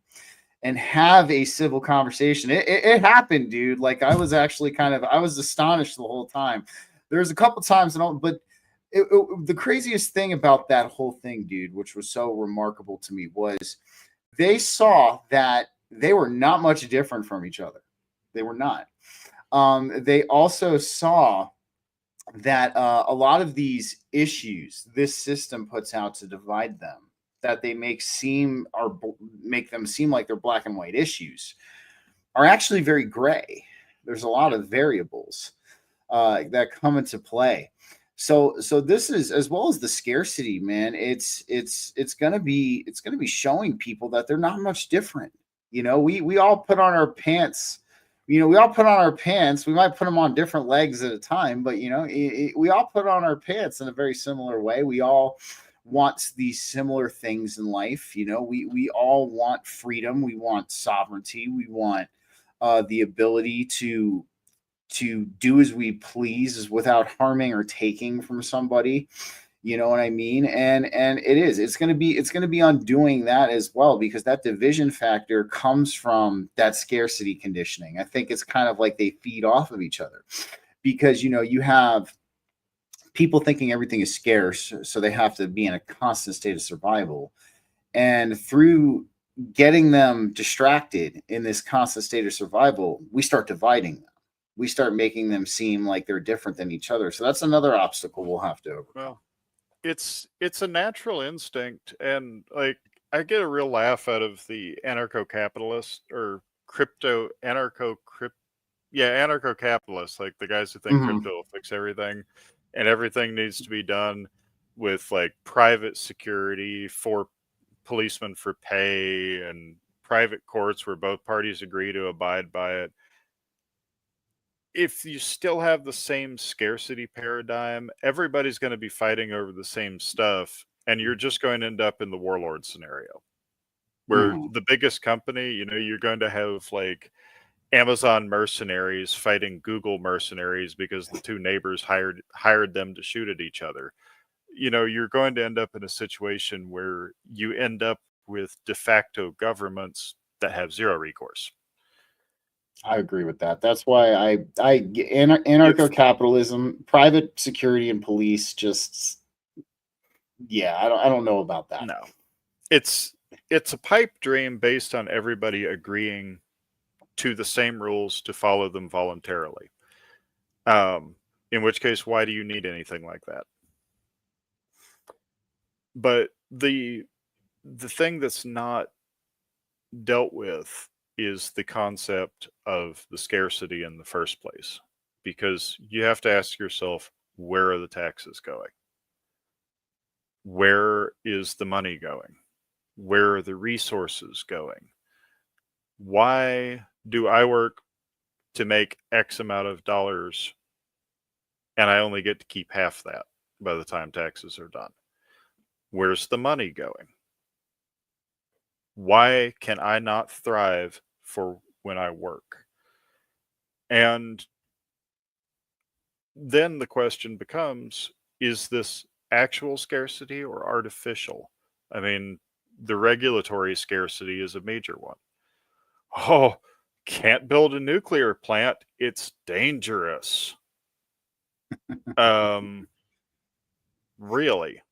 and have a civil conversation. It happened, dude. Like, I was actually I was astonished the whole time. There's a couple times, but the craziest thing about that whole thing, dude, which was so remarkable to me, was they saw that they were not much different from each other. They were not. They also saw that a lot of these issues this system puts out to divide them, that they make them seem like they're black and white issues, are actually very gray. There's a lot of variables that come into play. So this is, as well as the scarcity, man. It's gonna be showing people that they're not much different. We all put on our pants. We all put on our pants. We might put them on different legs at a time, but we all put on our pants in a very similar way. We all want these similar things in life. We all want freedom. We want sovereignty. We want the ability to do as we please without harming or taking from somebody. You know what I mean? And it's going to be undoing that as well, because that division factor comes from that scarcity conditioning. I think it's kind of like they feed off of each other, because you have people thinking everything is scarce, so they have to be in a constant state of survival. And through getting them distracted in this constant state of survival, we start dividing them. We start making them seem like they're different than each other. So that's another obstacle we'll have to overcome. Well, it's a natural instinct, and like, I get a real laugh out of the anarcho-capitalist or anarcho-capitalists, like the guys who think crypto will fix everything, and everything needs to be done with like private security, for policemen for pay, and private courts where both parties agree to abide by it. If you still have the same scarcity paradigm, everybody's going to be fighting over the same stuff, and you're just going to end up in the warlord scenario, where the biggest company, you're going to have like Amazon mercenaries fighting Google mercenaries because the two neighbors hired them to shoot at each other. You're going to end up in a situation where you end up with de facto governments that have zero recourse. I agree with that. That's why anarcho-capitalism, private security and police, just, I don't know about that. No, it's a pipe dream based on everybody agreeing to the same rules to follow them voluntarily. In which case, why do you need anything like that? But the thing that's not dealt with is the concept of the scarcity in the first place, because you have to ask yourself, where are the taxes going? Where is the money going? Where are the resources going? Why do I work to make X amount of dollars and I only get to keep half that by the time taxes are done? Where's the money going? Why can I not thrive for when I work? And then the question becomes, is this actual scarcity or artificial? I mean, the regulatory scarcity is a major one. Oh, can't build a nuclear plant. It's dangerous. Really?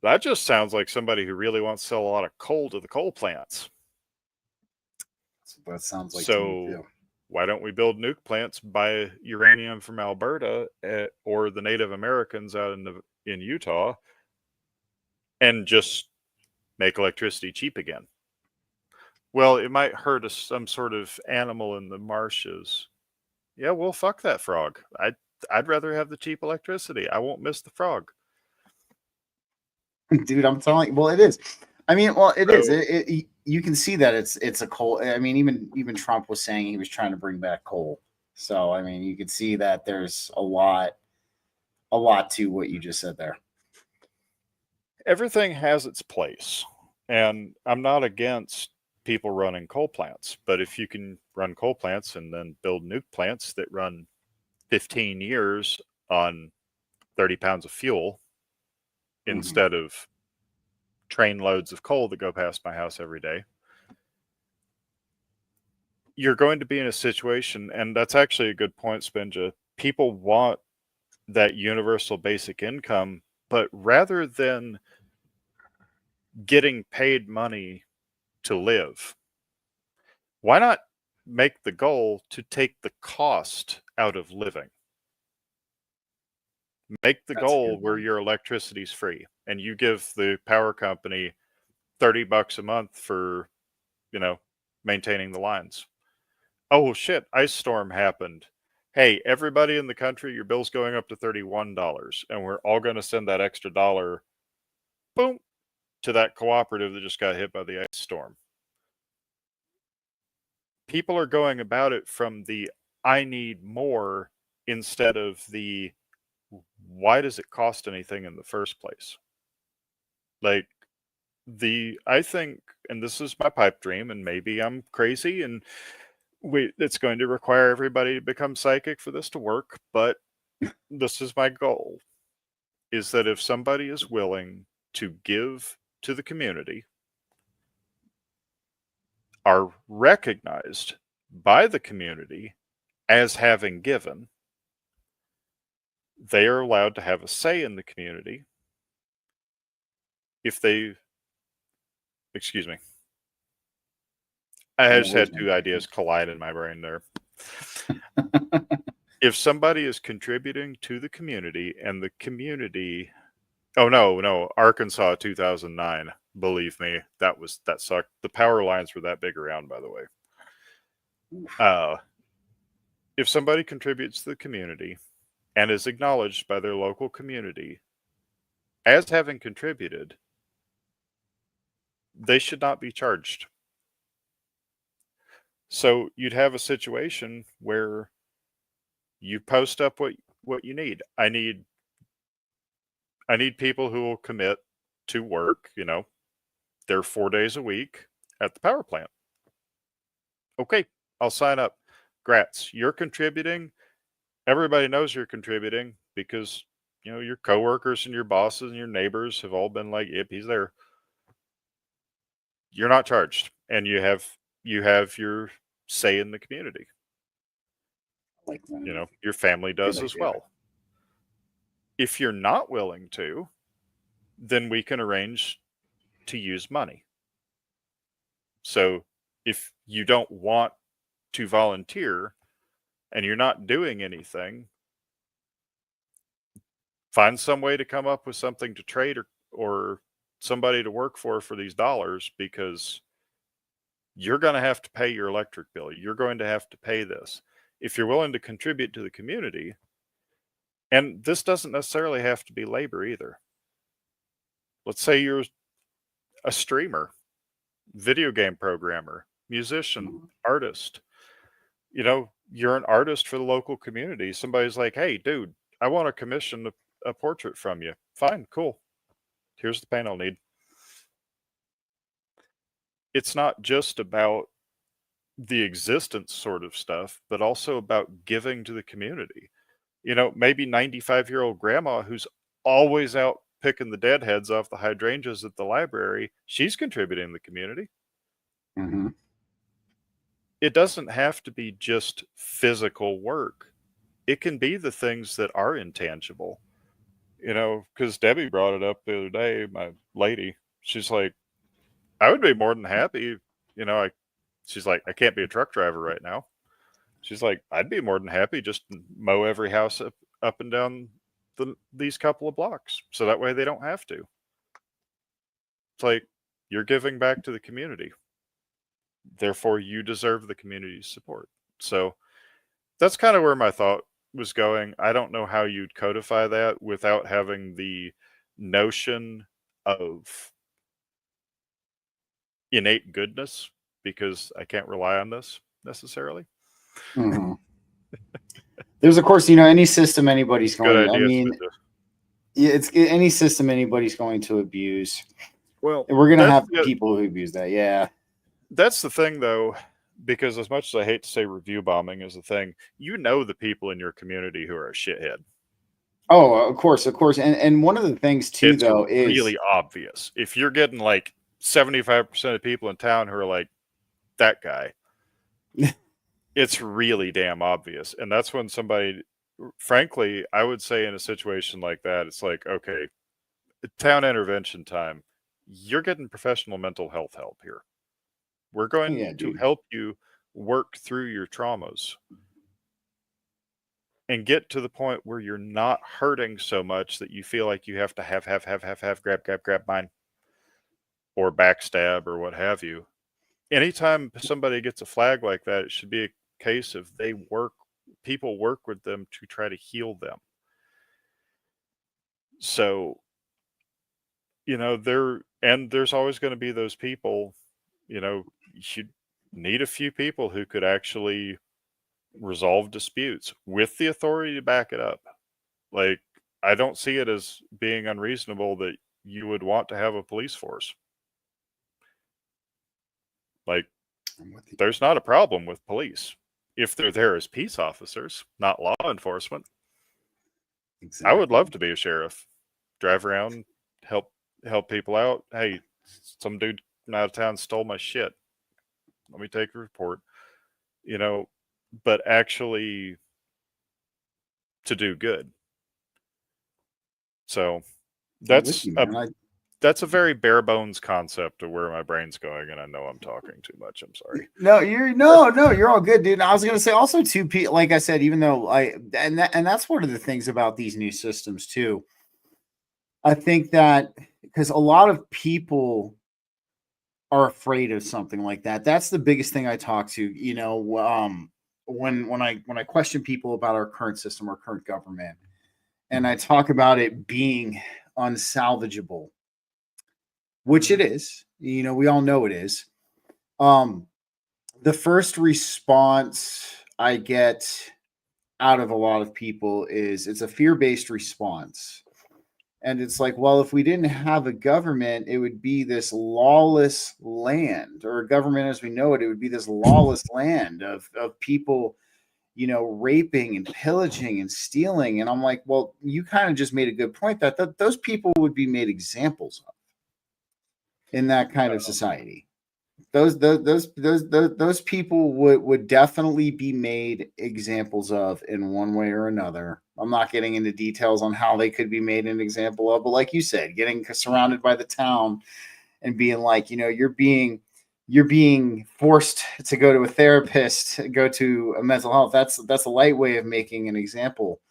That just sounds like somebody who really wants to sell a lot of coal to the coal plants. That's what that sounds like to me So too. why don't we build nuke plants, buy uranium from Alberta or the Native Americans out in Utah, and just make electricity cheap again? Well, it might hurt some sort of animal in the marshes. Yeah, well, fuck that frog. I'd rather have the cheap electricity. I won't miss the frog. Dude, I'm telling you, well, it is. I mean, well, it is. So- You can see that it's a coal. I mean, even Trump was saying he was trying to bring back coal. So I mean, you can see that there's a lot to what you just said there. Everything has its place, and I'm not against people running coal plants, but if you can run coal plants and then build nuke plants that run 15 years on 30 pounds of fuel instead of train loads of coal that go past my house every day, you're going to be in a situation, and that's actually a good point, Spenja. People want that universal basic income, but rather than getting paid money to live, why not make the goal to take the cost out of living? Make the That's a goal good where one. your electricity's free and you give the power company $30 a month for, maintaining the lines. Oh shit, ice storm happened. Hey, everybody in the country, your bill's going up to $31, and we're all going to send that extra dollar, boom, to that cooperative that just got hit by the ice storm. People are going about it from the I need more instead of the why does it cost anything in the first place? Like I think, and this is my pipe dream, and maybe I'm crazy, and it's going to require everybody to become psychic for this to work, but this is my goal, is that if somebody is willing to give to the community, are recognized by the community as having given, they are allowed to have a say in the community. If they, excuse me, I just had two ideas collide in my brain there. If somebody is contributing to the community and the community, oh no, Arkansas 2009, believe me, that sucked. The power lines were that big around, by the way. If somebody contributes to the community and is acknowledged by their local community as having contributed, they should not be charged. So you'd have a situation where you post up what you need. I need people who will commit to work, they're 4 days a week at the power plant. Okay, I'll sign up. Grats, you're contributing. Everybody knows you're contributing because, your coworkers and your bosses and your neighbors have all been like, yep, he's there. You're not charged, and you have your say in the community. Like that. Your family does Good as idea. well. If you're not willing to, then we can arrange to use money. So if you don't want to volunteer and you're not doing anything, find some way to come up with something to trade or somebody to work for these dollars, because you're going to have to pay your electric bill. You're going to have to pay this. If you're willing to contribute to the community, and this doesn't necessarily have to be labor either. Let's say you're a streamer. video game programmer, musician, artist. You know, you're an artist for the local community. Somebody's like, hey, dude, I want to commission a portrait from you. Fine, cool. Here's the paint I'll need. It's not just about the existence sort of stuff, but also about giving to the community. You know, maybe 95-year-old grandma who's always out picking the deadheads off the hydrangeas at the library, she's contributing to the community. Mm-hmm. It doesn't have to be just physical work. It can be the things that are intangible. You know, because Debbie brought it up the other day, my lady. She's like, I would be more than happy. You know, she's like, I can't be a truck driver right now. She's like, I'd be more than happy just to mow every house up and down these couple of blocks. So that way they don't have to. It's like, you're giving back to the community. Therefore, you deserve the community's support. So that's kind of where my thought was going. I don't know how you'd codify that without having the notion of innate goodness, because I can't rely on this necessarily. Mm-hmm. There's, of course, any system anybody's going to, I mean, it's any system anybody's going to abuse. Well, we're going to have people who abuse that. Yeah. That's the thing, though, because as much as I hate to say review bombing is a thing, the people in your community who are a shithead. Oh, of course. And one of the things too, though, is really obvious. If you're getting like 75% of people in town who are like that guy, it's really damn obvious. And that's when somebody, frankly, I would say in a situation like that, it's like, okay, town intervention time. You're getting professional mental health help here. We're going to help you work through your traumas and get to the point where you're not hurting so much that you feel like you have to have, grab mine, or backstab or what have you. Anytime somebody gets a flag like that, it should be a case of people work with them to try to heal them. So, there's always going to be those people, you need a few people who could actually resolve disputes with the authority to back it up. Like, I don't see it as being unreasonable that you would want to have a police force. Like, there's not a problem with police if they're there as peace officers, not law enforcement. Exactly. I would love to be a sheriff, drive around, help people out. Hey, some dude from out of town stole my shit. Let me take a report. But actually to do good. So that's a very bare bones concept of where my brain's going, and I know I'm talking too much. I'm sorry. No, you're all good, dude. And I was gonna say also too, like I said, even though and that's one of the things about these new systems too. I think that because a lot of people are afraid of something like that. That's the biggest thing I talk to, when I question people about our current system, our current government, and I talk about it being unsalvageable, which it is. We all know it is. The first response I get out of a lot of people is it's a fear-based response. And it's like, well, if we didn't have a government, it would be this lawless land, or a government as we know it, it would be this lawless land of people, raping and pillaging and stealing. And I'm like, well, you kind of just made a good point that those people would be made examples of in that kind of society. Those people would definitely be made examples of in one way or another. I'm not getting into details on how they could be made an example of, but like you said, getting surrounded by the town and being like, you're being forced to go to a therapist, go to a mental health. That's a light way of making an example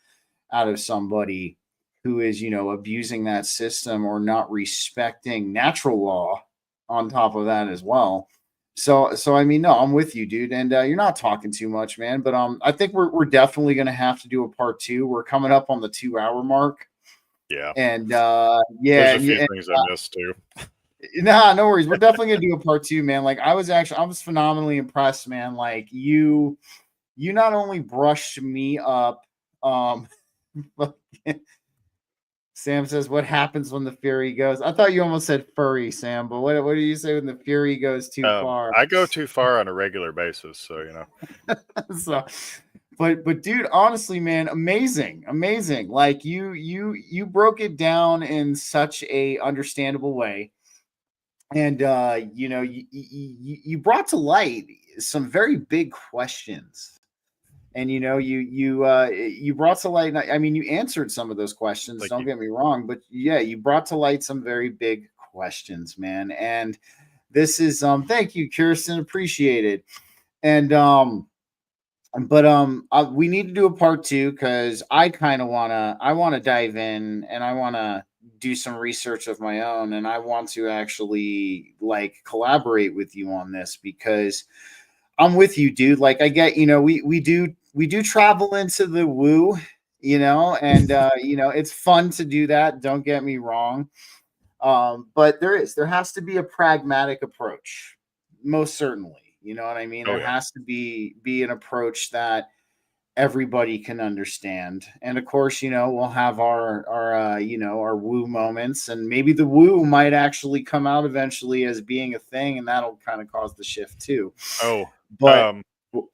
out of somebody who is, abusing that system or not respecting natural law on top of that as well. So I mean, no, I'm with you, dude. And you're not talking too much, man. But I think we're definitely going to have to do a part 2. We're coming up on the 2-hour mark. Yeah. And there's a few things I missed too. Nah, no worries. We're definitely gonna do a part two, man. Like I was phenomenally impressed, man. Like you not only brushed me up, um, Sam says, "What happens when the fury goes?" I thought you almost said furry, Sam, but what do you say when the fury goes too far? I go too far on a regular basis, so you know. So, but dude, honestly, man, amazing. Like you broke it down in such a understandable way, and you brought to light some very big questions. And you brought to light. I mean, you answered some of those questions. Thank Don't you. get me wrong, but yeah, you brought to light some very big questions, man. And this is thank you, Kirsten, appreciate it. And we need to do a part two because I wanna dive in and I wanna do some research of my own, and I want to actually like collaborate with you on this because I'm with you, dude. Like I get, we do travel into the woo, and it's fun to do that. Don't get me wrong. But there has to be a pragmatic approach, most certainly. You know what I mean? Oh There yeah. has to be an approach that everybody can understand. And of course, we'll have our woo moments, and maybe the woo might actually come out eventually as being a thing, and that'll kind of cause the shift too. Oh, But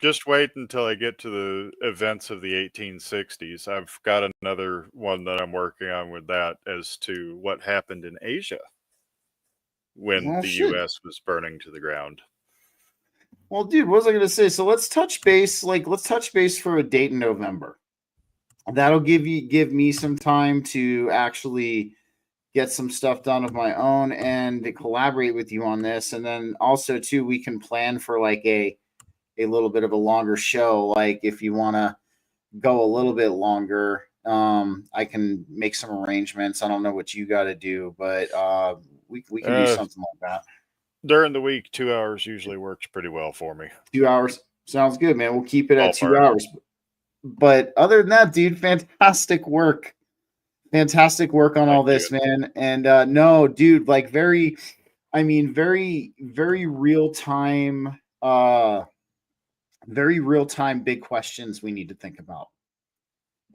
just wait until I get to the events of the 1860s. I've got another one that I'm working on with that as to what happened in Asia when well, the shit. U.S. was burning to the ground. Well, dude, what was I going to say? So let's touch base. Let's touch base for a date in November. That'll give me some time to actually get some stuff done of my own and to collaborate with you on this. And then also too, we can plan for like a little bit of a longer show. Like if you want to go a little bit longer, I can make some arrangements. I don't know what you got to do, but we can do something like that. During the week, 2 hours usually works pretty well for me. 2 hours sounds good, man. We'll keep it at Ballpark. 2 hours. But other than that, dude, fantastic work on all this, man. And no, dude, like very very real time big questions we need to think about.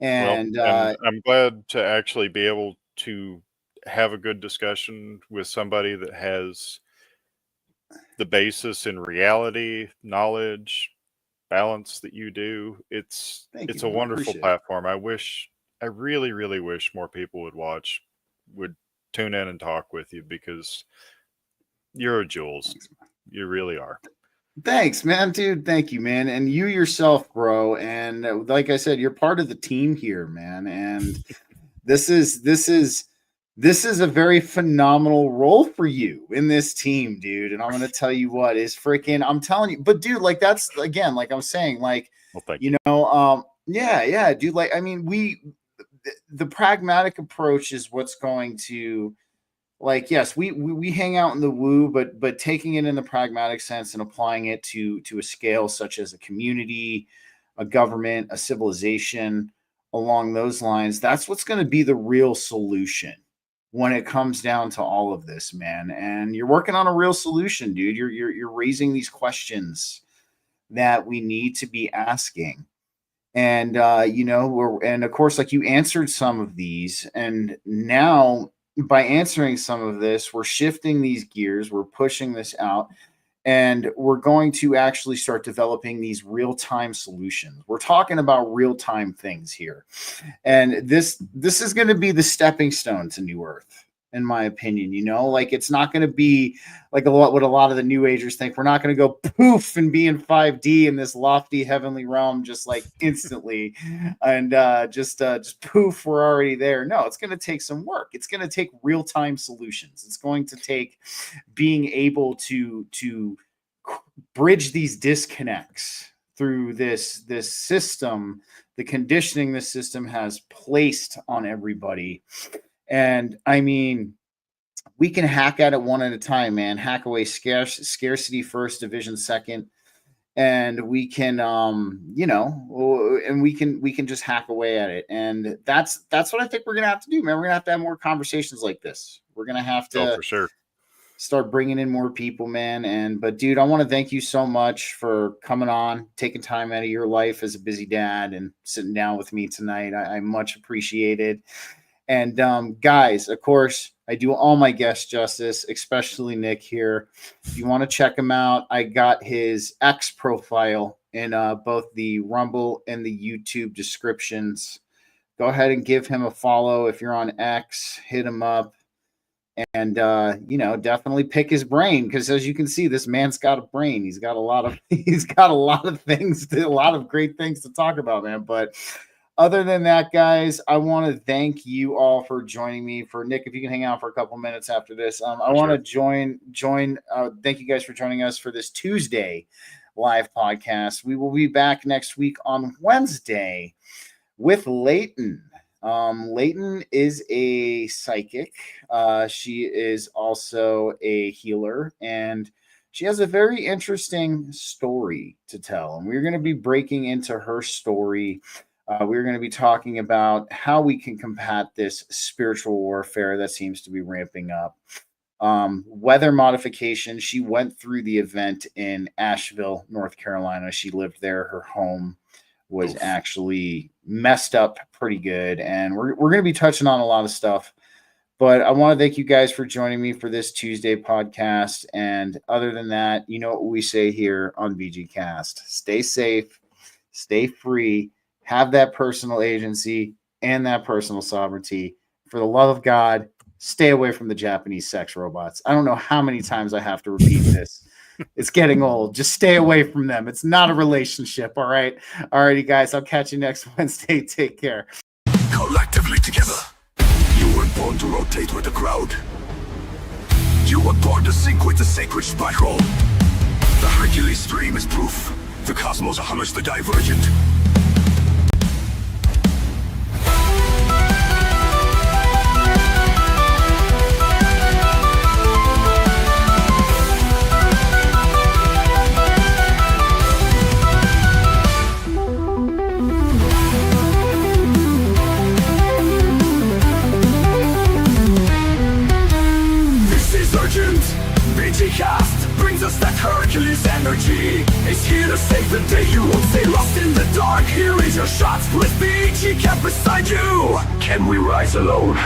And I'm glad to actually be able to have a good discussion with somebody that has the basis in reality, knowledge, balance that you do. It's thank a you, man. wonderful Appreciate it. platform. I really, really wish more people would tune in and talk with you because you're a Jules. You really are. Thanks, man, dude. Thank you, man. And you yourself, bro. And like I said, you're part of the team here, man. And this is a very phenomenal role for you in this team, dude. And I'm gonna tell you what is freaking. I'm telling you, but dude, like that's again, like I'm saying, like Well, thank you. yeah, dude. Like I mean, the pragmatic approach is what's going to. Like yes, we hang out in the woo, but taking it in the pragmatic sense and applying it to a scale such as a community, a government, a civilization, along those lines, that's what's going to be the real solution when it comes down to all of this, man. And you're working on a real solution, dude. You're raising these questions that we need to be asking. And and of course, like you answered some of these, and now by answering some of this, we're shifting these gears, we're pushing this out, and we're going to actually start developing these real-time solutions. We're talking about real-time things here. And this is going to be the stepping stone to New Earth, in my opinion. Like it's not going to be like what a lot of the New Agers think. We're not going to go poof and be in 5D in this lofty heavenly realm just like instantly, and just poof, we're already there. No, it's going to take some work. It's going to take real time solutions. It's going to take being able to bridge these disconnects through this system, the conditioning this system has placed on everybody. And I mean, we can hack at it one at a time, man. Hack away scarcity first, division second, and we can and we can just hack away at it. And that's what I think we're gonna have to do, man. We're gonna have to have more conversations like this. We're gonna have to for sure. start bringing in more people, man. But dude, I want to thank you so much for coming on, taking time out of your life as a busy dad and sitting down with me tonight. I much appreciate it. And guys, of course, I do all my guests justice, especially Nick here. If you want to check him out, I got his X profile in both the Rumble and the YouTube descriptions. Go ahead and give him a follow. If you're on X, hit him up. And definitely pick his brain, because as you can see, this man's got a brain. He's got a lot of things, a lot of great things to talk about, man. But other than that, guys, I want to thank you all for joining me. For Nick, if you can hang out for a couple minutes after this, I want to join. Thank you guys for joining us for this Tuesday live podcast. We will be back next week on Wednesday with Leighton. Leighton is a psychic. She is also a healer, and she has a very interesting story to tell. And we're going to be breaking into her story. We're going to be talking about how we can combat this spiritual warfare that seems to be ramping up. Weather modification. She went through the event in Asheville, North Carolina. She lived there. Her home was actually messed up pretty good. And we're going to be touching on a lot of stuff. But I want to thank you guys for joining me for this Tuesday podcast. And other than that, you know what we say here on BG-Cast. Stay safe, stay free, have that personal agency and that personal sovereignty. For the love of God, stay away from the Japanese sex robots. I don't know how many times I have to repeat this. It's getting old. Just stay away from them. It's not a relationship, all right? All righty, guys. I'll catch you next Wednesday. Take care. Collectively together, you were born to rotate with the crowd. You were born to sink with the sacred spiral. The Hercules stream is proof. The cosmos hummus the divergent. BG-Cast brings us that Hercules energy. It's here to save the day. You won't stay lost in the dark. Here is your shot with BG kept beside you. Can we rise alone?